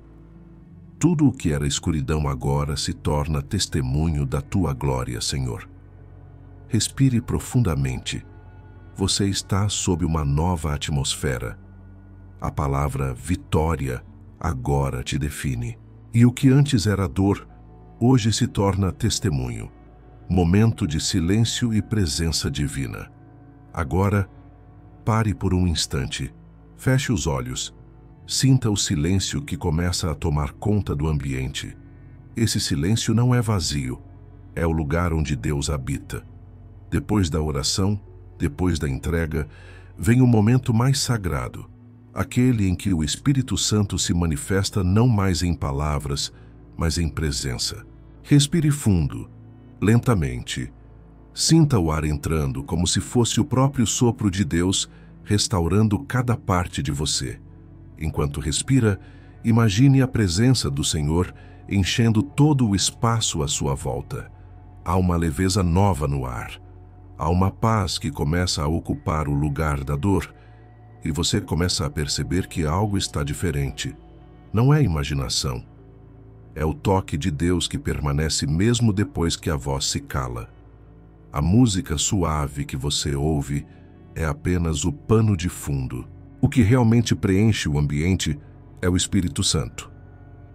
Tudo o que era escuridão agora se torna testemunho da Tua glória, Senhor. Respire profundamente. Você está sob uma nova atmosfera. A palavra vitória agora te define. E o que antes era dor, hoje se torna testemunho. Momento de silêncio e presença divina. Agora, pare por um instante. Feche os olhos. Sinta o silêncio que começa a tomar conta do ambiente. Esse silêncio não é vazio. É o lugar onde Deus habita. Depois da oração, depois da entrega, vem o momento mais sagrado. Aquele em que o Espírito Santo se manifesta não mais em palavras, mas em presença. Respire fundo, lentamente. Sinta o ar entrando como se fosse o próprio sopro de Deus restaurando cada parte de você. Enquanto respira, imagine a presença do Senhor enchendo todo o espaço à sua volta. Há uma leveza nova no ar. Há uma paz que começa a ocupar o lugar da dor. E você começa a perceber que algo está diferente. Não é imaginação. É o toque de Deus que permanece mesmo depois que a voz se cala. A música suave que você ouve é apenas o pano de fundo. O que realmente preenche o ambiente é o Espírito Santo.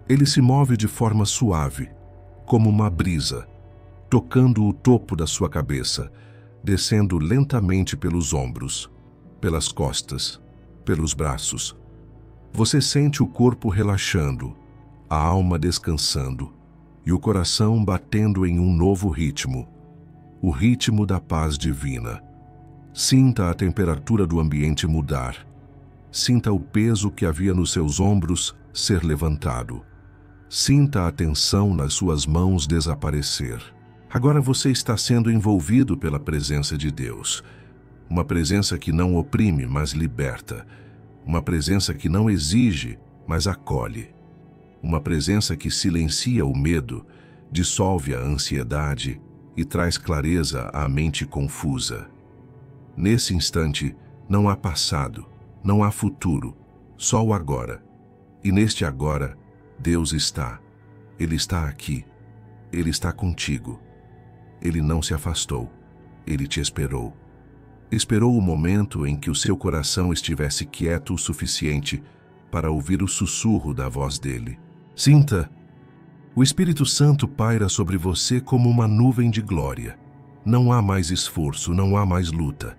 Ele se move de forma suave, como uma brisa, tocando o topo da sua cabeça, descendo lentamente pelos ombros, pelas costas, pelos braços. Você sente o corpo relaxando, a alma descansando e o coração batendo em um novo ritmo, o ritmo da paz divina. Sinta a temperatura do ambiente mudar. Sinta o peso que havia nos seus ombros ser levantado. Sinta a tensão nas suas mãos desaparecer. Agora você está sendo envolvido pela presença de Deus. Uma presença que não oprime, mas liberta. Uma presença que não exige, mas acolhe. Uma presença que silencia o medo, dissolve a ansiedade e traz clareza à mente confusa. Nesse instante, não há passado, não há futuro, só o agora. E neste agora, Deus está. Ele está aqui. Ele está contigo. Ele não se afastou. Ele te esperou. Esperou o momento em que o seu coração estivesse quieto o suficiente para ouvir o sussurro da voz dele. Sinta. O Espírito Santo paira sobre você como uma nuvem de glória. Não há mais esforço, não há mais luta.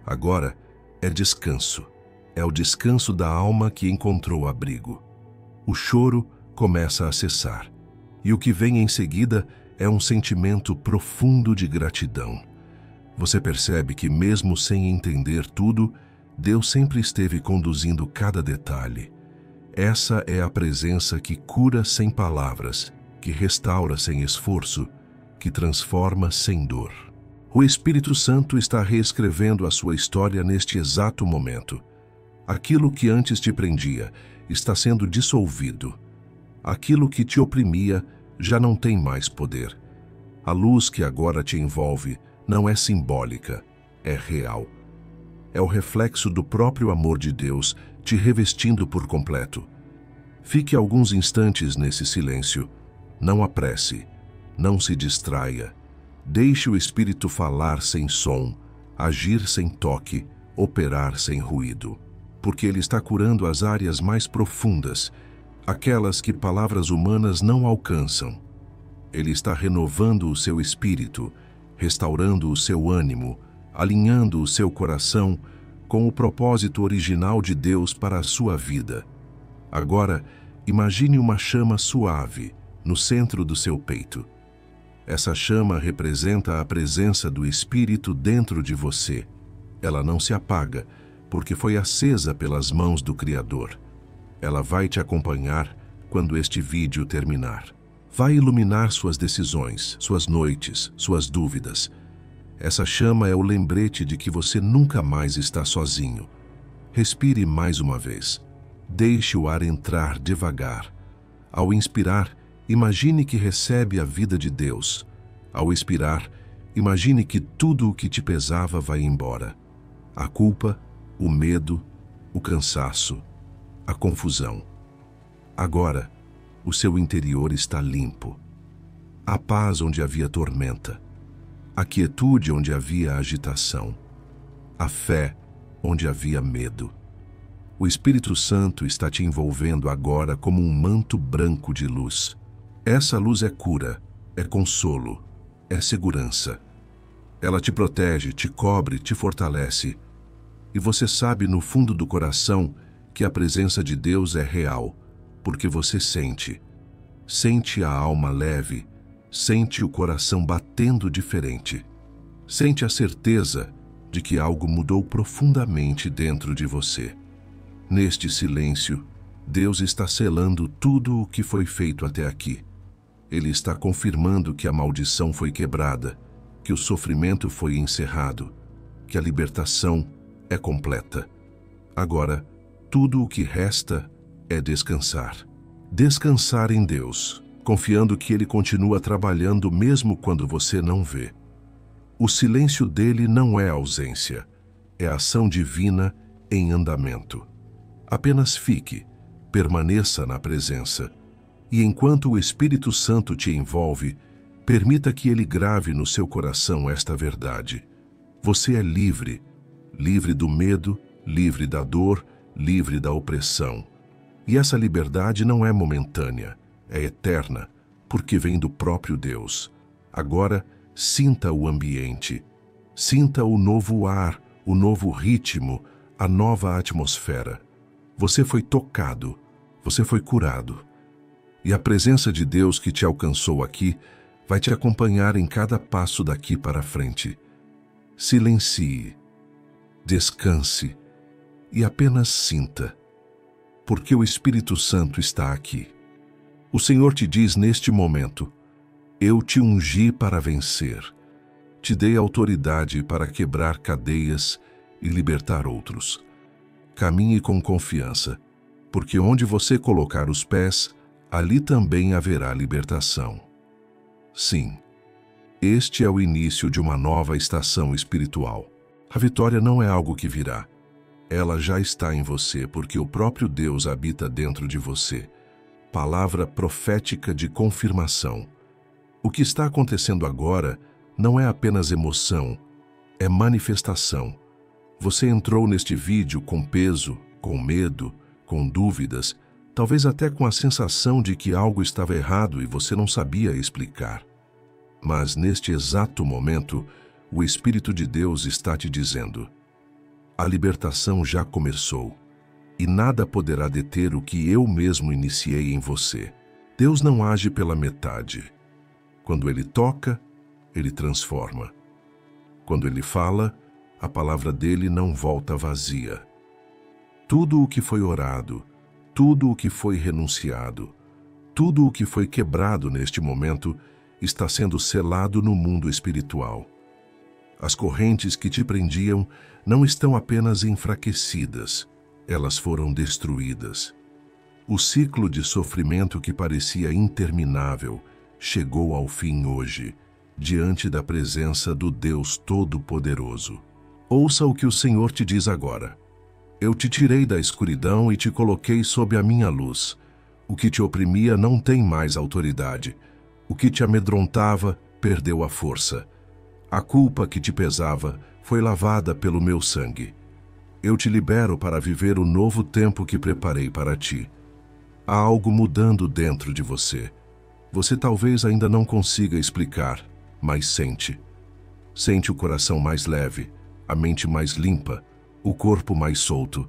Agora é descanso. É o descanso da alma que encontrou abrigo. O choro começa a cessar. E o que vem em seguida é um sentimento profundo de gratidão. Você percebe que, mesmo sem entender tudo, Deus sempre esteve conduzindo cada detalhe. Essa é a presença que cura sem palavras, que restaura sem esforço, que transforma sem dor. O Espírito Santo está reescrevendo a sua história neste exato momento. Aquilo que antes te prendia está sendo dissolvido. Aquilo que te oprimia já não tem mais poder. A luz que agora te envolve não é simbólica, é real. É o reflexo do próprio amor de Deus te revestindo por completo. Fique alguns instantes nesse silêncio. Não apresse, não se distraia. Deixe o Espírito falar sem som, agir sem toque, operar sem ruído. Porque Ele está curando as áreas mais profundas, aquelas que palavras humanas não alcançam. Ele está renovando o seu espírito, restaurando o seu ânimo, alinhando o seu coração com o propósito original de Deus para a sua vida. Agora, imagine uma chama suave no centro do seu peito. Essa chama representa a presença do Espírito dentro de você. Ela não se apaga, porque foi acesa pelas mãos do Criador. Ela vai te acompanhar quando este vídeo terminar. Vai iluminar suas decisões, suas noites, suas dúvidas. Essa chama é o lembrete de que você nunca mais está sozinho. Respire mais uma vez. Deixe o ar entrar devagar. Ao inspirar, imagine que recebe a vida de Deus. Ao expirar, imagine que tudo o que te pesava vai embora. A culpa, o medo, o cansaço, a confusão. Agora, o seu interior está limpo. A paz onde havia tormenta. A quietude onde havia agitação. A fé onde havia medo. O Espírito Santo está te envolvendo agora como um manto branco de luz. Essa luz é cura, é consolo, é segurança. Ela te protege, te cobre, te fortalece. E você sabe no fundo do coração que a presença de Deus é real, porque você sente. Sente a alma leve, sente o coração batendo diferente. Sente a certeza de que algo mudou profundamente dentro de você. Neste silêncio, Deus está selando tudo o que foi feito até aqui. Ele está confirmando que a maldição foi quebrada, que o sofrimento foi encerrado, que a libertação é completa. Agora, tudo o que resta é descansar. Descansar em Deus, confiando que Ele continua trabalhando mesmo quando você não vê. O silêncio dele não é ausência, é ação divina em andamento. Apenas fique, permaneça na presença. E enquanto o Espírito Santo te envolve, permita que ele grave no seu coração esta verdade. Você é livre, livre do medo, livre da dor, livre da opressão. E essa liberdade não é momentânea, é eterna, porque vem do próprio Deus. Agora, sinta o ambiente, sinta o novo ar, o novo ritmo, a nova atmosfera. Você foi tocado, você foi curado. E a presença de Deus que te alcançou aqui vai te acompanhar em cada passo daqui para frente. Silencie, descanse e apenas sinta, porque o Espírito Santo está aqui. O Senhor te diz neste momento: eu te ungi para vencer, te dei autoridade para quebrar cadeias e libertar outros. Caminhe com confiança, porque onde você colocar os pés, ali também haverá libertação. Sim, este é o início de uma nova estação espiritual. A vitória não é algo que virá. Ela já está em você, porque o próprio Deus habita dentro de você. Palavra profética de confirmação. O que está acontecendo agora não é apenas emoção, é manifestação. Você entrou neste vídeo com peso, com medo, com dúvidas, talvez até com a sensação de que algo estava errado e você não sabia explicar. Mas neste exato momento, O Espírito de Deus está te dizendo: a libertação já começou, e nada poderá deter o que eu mesmo iniciei em você. Deus não age pela metade. Quando Ele toca, Ele transforma. Quando Ele fala, a palavra dele não volta vazia. Tudo o que foi orado, tudo o que foi renunciado, tudo o que foi quebrado neste momento está sendo selado no mundo espiritual. As correntes que te prendiam não estão apenas enfraquecidas, elas foram destruídas. O ciclo de sofrimento que parecia interminável chegou ao fim hoje, diante da presença do Deus Todo-Poderoso. Ouça o que o Senhor te diz agora. Eu te tirei da escuridão e te coloquei sob a minha luz. O que te oprimia não tem mais autoridade. O que te amedrontava perdeu a força. A culpa que te pesava foi lavada pelo meu sangue. Eu te libero para viver o novo tempo que preparei para ti. Há algo mudando dentro de você. Você talvez ainda não consiga explicar, mas sente. Sente o coração mais leve, a mente mais limpa, o corpo mais solto.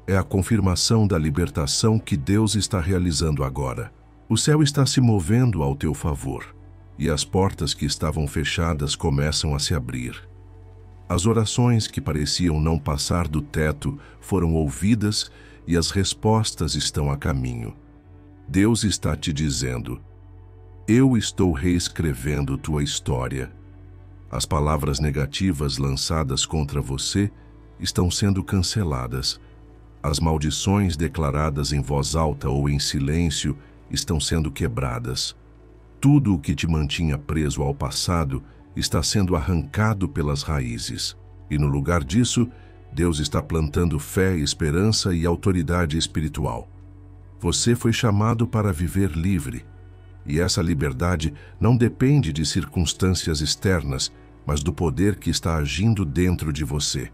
É a confirmação da libertação que Deus está realizando agora. O céu está se movendo ao teu favor, e as portas que estavam fechadas começam a se abrir. As orações que pareciam não passar do teto foram ouvidas e as respostas estão a caminho. Deus está te dizendo: eu estou reescrevendo tua história. As palavras negativas lançadas contra você estão sendo canceladas. As maldições declaradas em voz alta ou em silêncio estão sendo quebradas. Tudo o que te mantinha preso ao passado está sendo arrancado pelas raízes. E no lugar disso, Deus está plantando fé, esperança e autoridade espiritual. Você foi chamado para viver livre. E essa liberdade não depende de circunstâncias externas, mas do poder que está agindo dentro de você.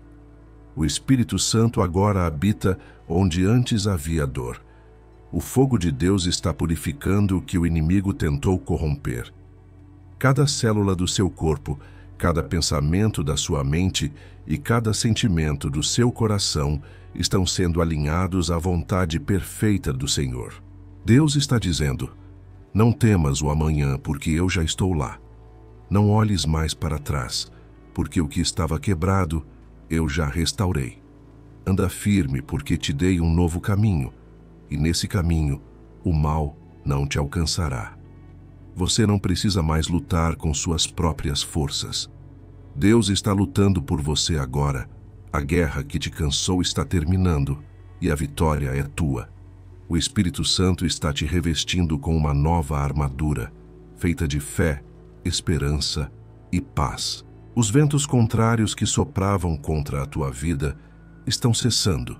O Espírito Santo agora habita onde antes havia dor. O fogo de Deus está purificando o que o inimigo tentou corromper. Cada célula do seu corpo, cada pensamento da sua mente e cada sentimento do seu coração estão sendo alinhados à vontade perfeita do Senhor. Deus está dizendo: não temas o amanhã, porque eu já estou lá. Não olhes mais para trás, porque o que estava quebrado, eu já restaurei. Anda firme, porque te dei um novo caminho, e nesse caminho, o mal não te alcançará. Você não precisa mais lutar com suas próprias forças. Deus está lutando por você agora. A guerra que te cansou está terminando, e a vitória é tua. O Espírito Santo está te revestindo com uma nova armadura, feita de fé, esperança e paz. Os ventos contrários que sopravam contra a tua vida estão cessando.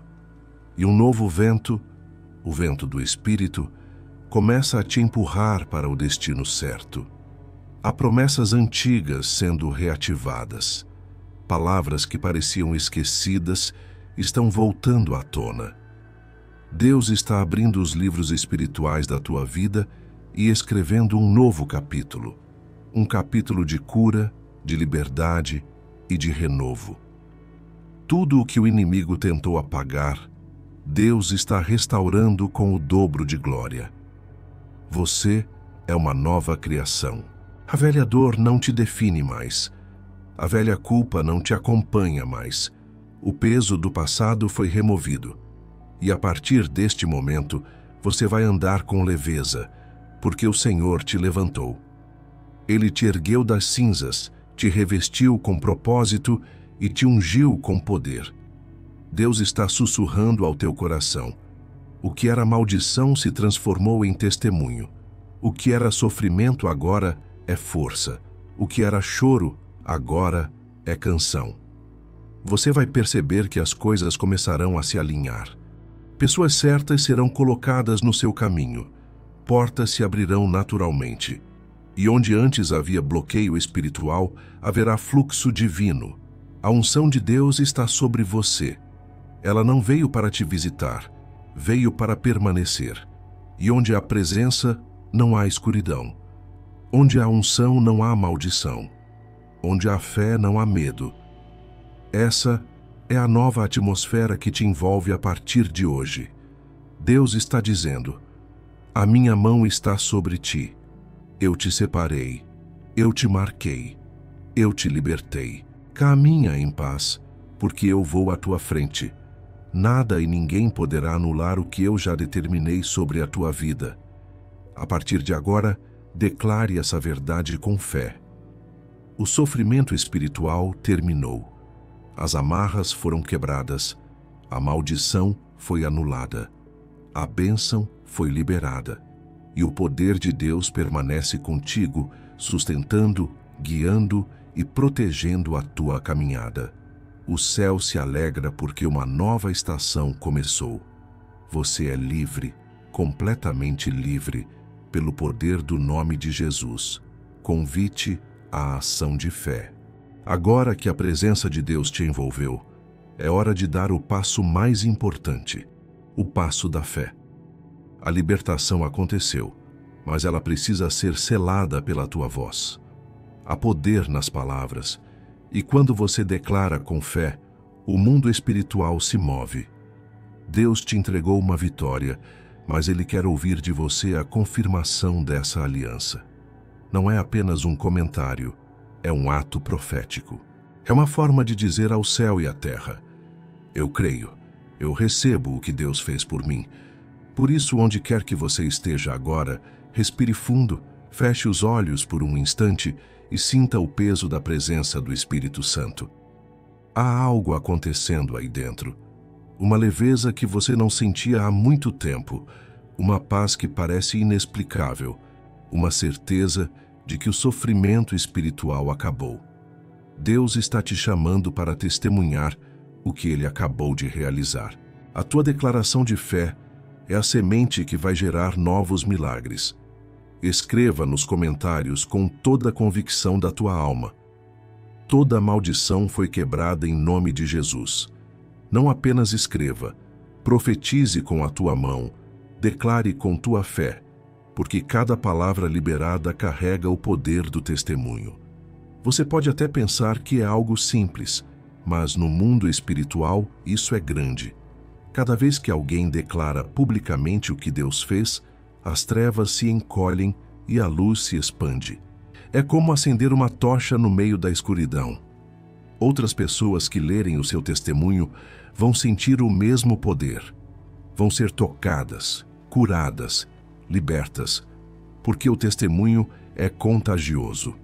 E um novo vento, o vento do Espírito, começa a te empurrar para o destino certo. Há promessas antigas sendo reativadas. Palavras que pareciam esquecidas estão voltando à tona. Deus está abrindo os livros espirituais da tua vida e escrevendo um novo capítulo. Um capítulo de cura, de liberdade e de renovo. Tudo o que o inimigo tentou apagar, Deus está restaurando com o dobro de glória. Você é uma nova criação. A velha dor não te define mais. A velha culpa não te acompanha mais. O peso do passado foi removido. E a partir deste momento, você vai andar com leveza, porque o Senhor te levantou. Ele te ergueu das cinzas, te revestiu com propósito e te ungiu com poder. Deus está sussurrando ao teu coração. O que era maldição se transformou em testemunho. O que era sofrimento agora é força. O que era choro agora é canção. Você vai perceber que as coisas começarão a se alinhar. Pessoas certas serão colocadas no seu caminho. Portas se abrirão naturalmente. E onde antes havia bloqueio espiritual, haverá fluxo divino. A unção de Deus está sobre você. Ela não veio para te visitar, veio para permanecer. E onde há presença, não há escuridão. Onde há unção, não há maldição. onde há fé não há medo. Essa é a nova atmosfera que te envolve a partir de hoje. Deus está dizendo: a minha mão está sobre ti. Eu te separei. Eu te marquei. Eu te libertei. Caminha em paz, porque eu vou à tua frente. Nada e ninguém poderá anular o que eu já determinei sobre a tua vida. A partir de agora, declare essa verdade com fé. O sofrimento espiritual terminou. As amarras foram quebradas. A maldição foi anulada. A bênção foi liberada. E o poder de Deus permanece contigo, sustentando, guiando e protegendo a tua caminhada. O céu se alegra porque uma nova estação começou. Você é livre, completamente livre, pelo poder do nome de Jesus. Convite à ação de fé. Agora que a presença de Deus te envolveu, é hora de dar o passo mais importante, o passo da fé. A libertação aconteceu, mas ela precisa ser selada pela tua voz. Há poder nas palavras, e quando você declara com fé, o mundo espiritual se move. Deus te entregou uma vitória, mas Ele quer ouvir de você a confirmação dessa aliança. Não é apenas um comentário, é um ato profético. É uma forma de dizer ao céu e à terra: eu creio, eu recebo o que Deus fez por mim. Por isso, onde quer que você esteja agora, respire fundo, feche os olhos por um instante e sinta o peso da presença do Espírito Santo. Há algo acontecendo aí dentro. Uma leveza que você não sentia há muito tempo, uma paz que parece inexplicável, uma certeza de que o sofrimento espiritual acabou. Deus está te chamando para testemunhar o que Ele acabou de realizar. A tua declaração de fé é a semente que vai gerar novos milagres. Escreva nos comentários com toda a convicção da tua alma: toda maldição foi quebrada em nome de Jesus. Não apenas escreva, profetize com a tua mão, declare com tua fé, porque cada palavra liberada carrega o poder do testemunho. Você pode até pensar que é algo simples, mas no mundo espiritual isso é grande. Cada vez que alguém declara publicamente o que Deus fez, as trevas se encolhem e a luz se expande. É como acender uma tocha no meio da escuridão. Outras pessoas que lerem o seu testemunho vão sentir o mesmo poder. Vão ser tocadas, curadas, libertas, porque o testemunho é contagioso.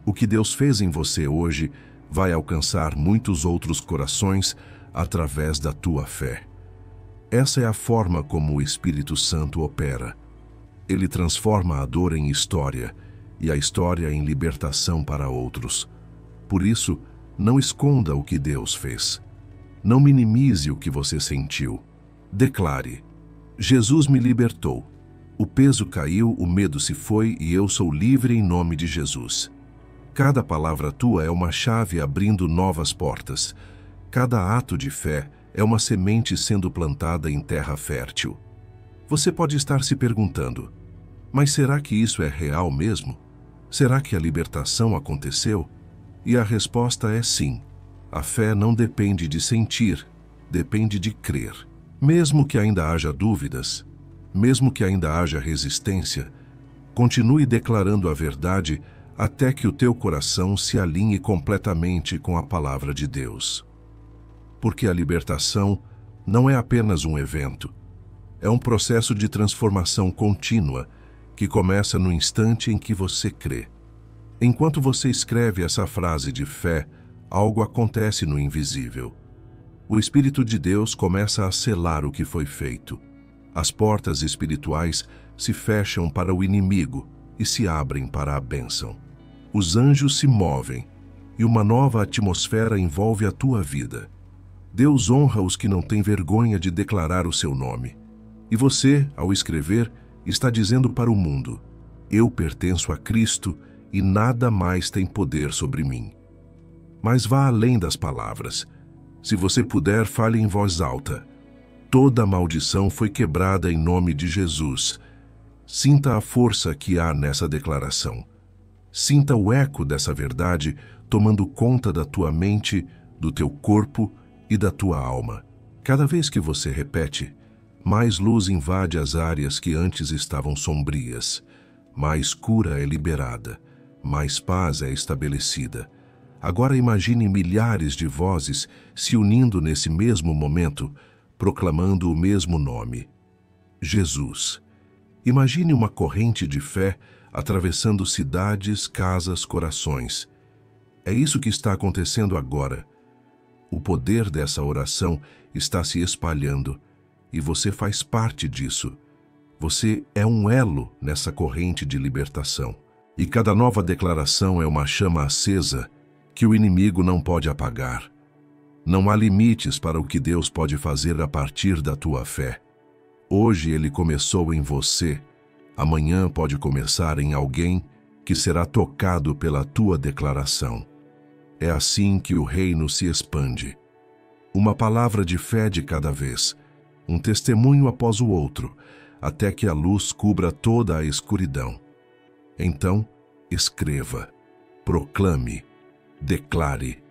O que Deus fez em você hoje vai alcançar muitos outros corações através da tua fé. Essa é a forma como o Espírito Santo opera. Ele transforma a dor em história e a história em libertação para outros. Por isso, não esconda o que Deus fez. Não minimize o que você sentiu. Declare: Jesus me libertou. O peso caiu, o medo se foi e eu sou livre em nome de Jesus. Cada palavra tua é uma chave abrindo novas portas. Cada ato de fé é uma semente sendo plantada em terra fértil. Você pode estar se perguntando: mas será que isso é real mesmo? Será que a libertação aconteceu? E a resposta é sim. A fé não depende de sentir, depende de crer. Mesmo que ainda haja dúvidas, mesmo que ainda haja resistência, continue declarando a verdade até que o teu coração se alinhe completamente com a palavra de Deus. Porque a libertação não é apenas um evento, é um processo de transformação contínua que começa no instante em que você crê. Enquanto você escreve essa frase de fé, algo acontece no invisível. O Espírito de Deus começa a selar o que foi feito. As portas espirituais se fecham para o inimigo e se abrem para a bênção. Os anjos se movem e uma nova atmosfera envolve a tua vida. Deus honra os que não têm vergonha de declarar o seu nome. E você, ao escrever, está dizendo para o mundo: eu pertenço a Cristo e nada mais tem poder sobre mim. Mas vá além das palavras. Se você puder, fale em voz alta: toda maldição foi quebrada em nome de Jesus. Sinta a força que há nessa declaração. Sinta o eco dessa verdade tomando conta da tua mente, do teu corpo e da tua alma. Cada vez que você repete, mais luz invade as áreas que antes estavam sombrias, mais cura é liberada, mais paz é estabelecida. Agora imagine milhares de vozes se unindo nesse mesmo momento, proclamando o mesmo nome: Jesus. Imagine uma corrente de fé atravessando cidades, casas, corações. É isso que está acontecendo agora. O poder dessa oração está se espalhando e você faz parte disso. Você é um elo nessa corrente de libertação. E cada nova declaração é uma chama acesa que o inimigo não pode apagar. Não há limites para o que Deus pode fazer a partir da tua fé. Hoje ele começou em você. Amanhã pode começar em alguém que será tocado pela tua declaração. É assim que o reino se expande. Uma palavra de fé de cada vez, um testemunho após o outro, até que a luz cubra toda a escuridão. Então, escreva, proclame, declare,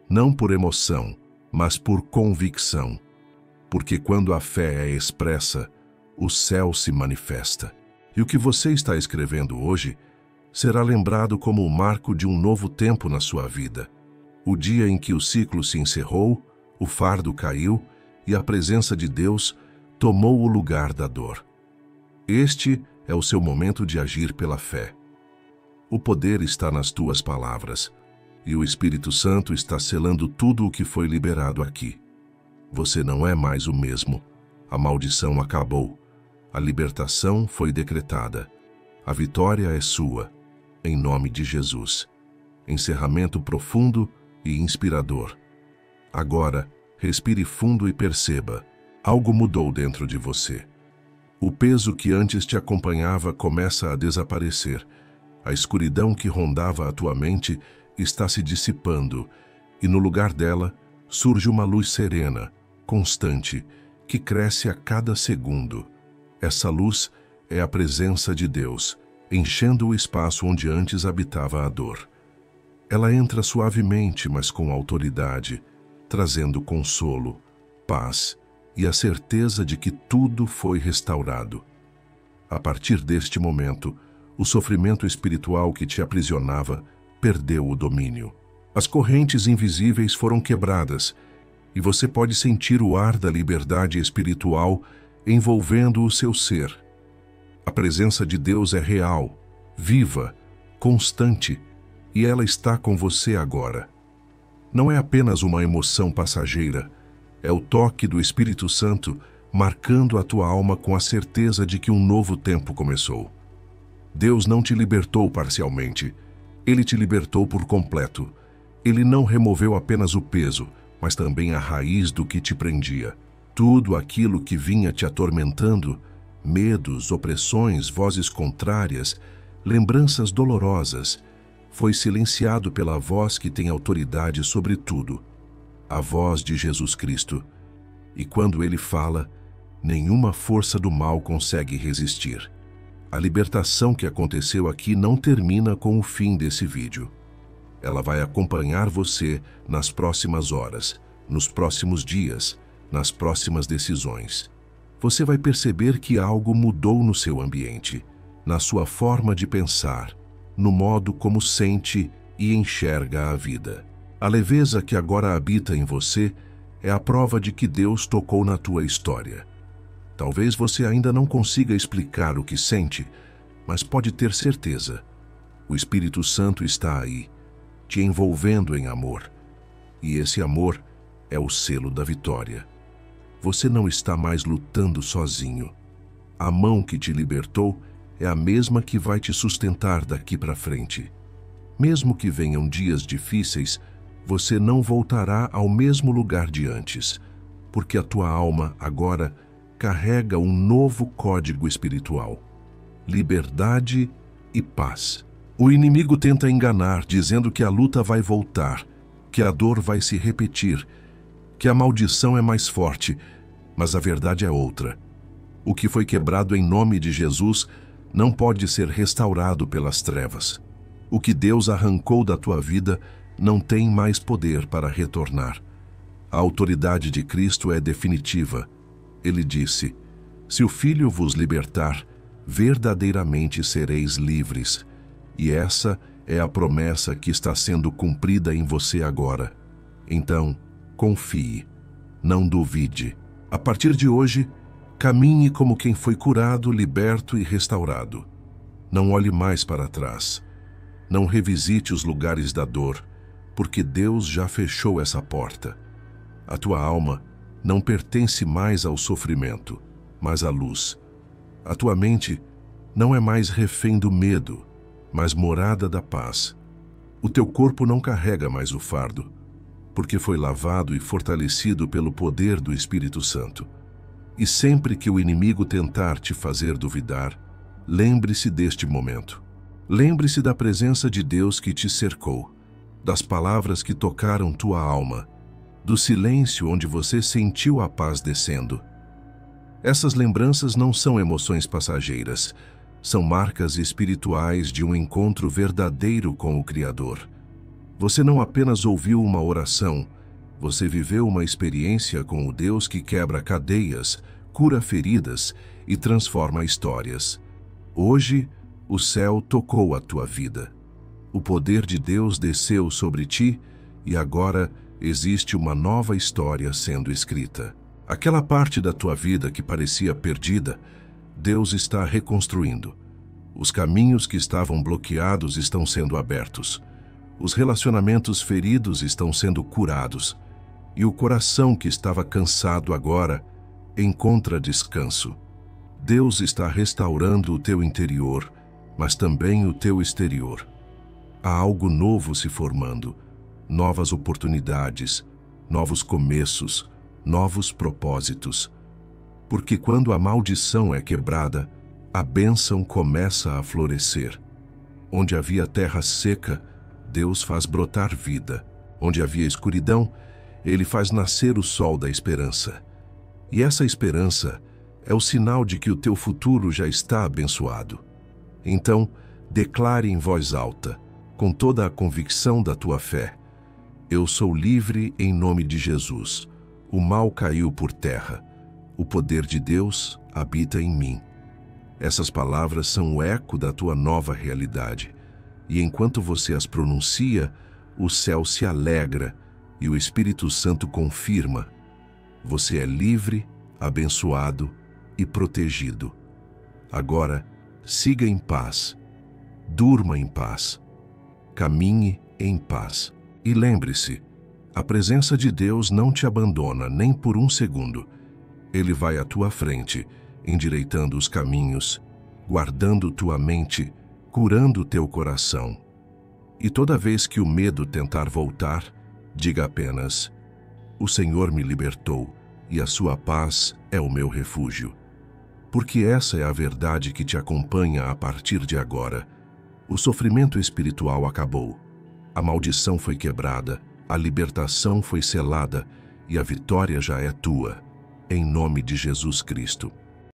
não por emoção, mas por convicção, porque quando a fé é expressa, o céu se manifesta. E o que você está escrevendo hoje será lembrado como o marco de um novo tempo na sua vida. O dia em que o ciclo se encerrou, o fardo caiu e a presença de Deus tomou o lugar da dor. Este é o seu momento de agir pela fé. O poder está nas tuas palavras, e o Espírito Santo está selando tudo o que foi liberado aqui. Você não é mais o mesmo. A maldição acabou. A libertação foi decretada. A vitória é sua, em nome de Jesus. Encerramento profundo e inspirador. Agora, respire fundo e perceba, algo mudou dentro de você. O peso que antes te acompanhava começa a desaparecer. A escuridão que rondava a tua mente está se dissipando e no lugar dela surge uma luz serena, constante, que cresce a cada segundo. Essa luz é a presença de Deus, enchendo o espaço onde antes habitava a dor. Ela entra suavemente, mas com autoridade, trazendo consolo, paz e a certeza de que tudo foi restaurado. A partir deste momento, o sofrimento espiritual que te aprisionava perdeu o domínio. As correntes invisíveis foram quebradas e você pode sentir o ar da liberdade espiritual envolvendo o seu ser. A presença de Deus é real, viva, constante, e ela está com você agora. Não é apenas uma emoção passageira, é o toque do Espírito Santo marcando a tua alma com a certeza de que um novo tempo começou. Deus não te libertou parcialmente, Ele te libertou por completo. Ele não removeu apenas o peso, mas também a raiz do que te prendia. Tudo aquilo que vinha te atormentando, medos, opressões, vozes contrárias, lembranças dolorosas, foi silenciado pela voz que tem autoridade sobre tudo, a voz de Jesus Cristo. E quando Ele fala, nenhuma força do mal consegue resistir. A libertação que aconteceu aqui não termina com o fim desse vídeo. Ela vai acompanhar você nas próximas horas, nos próximos dias, nas próximas decisões. Você vai perceber que algo mudou no seu ambiente, na sua forma de pensar, no modo como sente e enxerga a vida. A leveza que agora habita em você é a prova de que Deus tocou na tua história. Talvez você ainda não consiga explicar o que sente, mas pode ter certeza. O Espírito Santo está aí, te envolvendo em amor. E esse amor é o selo da vitória. Você não está mais lutando sozinho. A mão que te libertou é a mesma que vai te sustentar daqui para frente. Mesmo que venham dias difíceis, você não voltará ao mesmo lugar de antes, porque a tua alma agora carrega um novo código espiritual: liberdade e paz. O inimigo tenta enganar, dizendo que a luta vai voltar, que a dor vai se repetir, que a maldição é mais forte, mas a verdade é outra. O que foi quebrado em nome de Jesus não pode ser restaurado pelas trevas. O que Deus arrancou da tua vida não tem mais poder para retornar. A autoridade de Cristo é definitiva. Ele disse: se o Filho vos libertar, verdadeiramente sereis livres. E essa é a promessa que está sendo cumprida em você agora. Então, confie, não duvide. A partir de hoje, caminhe como quem foi curado, liberto e restaurado. Não olhe mais para trás. Não revisite os lugares da dor, porque Deus já fechou essa porta. A tua alma não pertence mais ao sofrimento, mas à luz. A tua mente não é mais refém do medo, mas morada da paz. O teu corpo não carrega mais o fardo, porque foi lavado e fortalecido pelo poder do Espírito Santo. E sempre que o inimigo tentar te fazer duvidar, lembre-se deste momento. Lembre-se da presença de Deus que te cercou, das palavras que tocaram tua alma, do silêncio onde você sentiu a paz descendo. Essas lembranças não são emoções passageiras, são marcas espirituais de um encontro verdadeiro com o Criador. Você não apenas ouviu uma oração, você viveu uma experiência com o Deus que quebra cadeias, cura feridas e transforma histórias. Hoje, o céu tocou a tua vida. O poder de Deus desceu sobre ti e agora existe uma nova história sendo escrita. Aquela parte da tua vida que parecia perdida, Deus está reconstruindo. Os caminhos que estavam bloqueados estão sendo abertos. Os relacionamentos feridos estão sendo curados. E o coração que estava cansado agora encontra descanso. Deus está restaurando o teu interior, mas também o teu exterior. Há algo novo se formando, novas oportunidades, novos começos, novos propósitos. Porque quando a maldição é quebrada, a bênção começa a florescer. Onde havia terra seca, Deus faz brotar vida. Onde havia escuridão, Ele faz nascer o sol da esperança. E essa esperança é o sinal de que o teu futuro já está abençoado. Então, declare em voz alta, com toda a convicção da tua fé: eu sou livre em nome de Jesus. O mal caiu por terra. O poder de Deus habita em mim. Essas palavras são o eco da tua nova realidade. E enquanto você as pronuncia, o céu se alegra e o Espírito Santo confirma: você é livre, abençoado e protegido. Agora, siga em paz, durma em paz, caminhe em paz. E lembre-se, a presença de Deus não te abandona nem por um segundo. Ele vai à tua frente, endireitando os caminhos, guardando tua mente, curando teu coração. E toda vez que o medo tentar voltar, diga apenas: o Senhor me libertou e a sua paz é o meu refúgio. Porque essa é a verdade que te acompanha a partir de agora. O sofrimento espiritual acabou. A maldição foi quebrada, a libertação foi selada e a vitória já é tua, em nome de Jesus Cristo.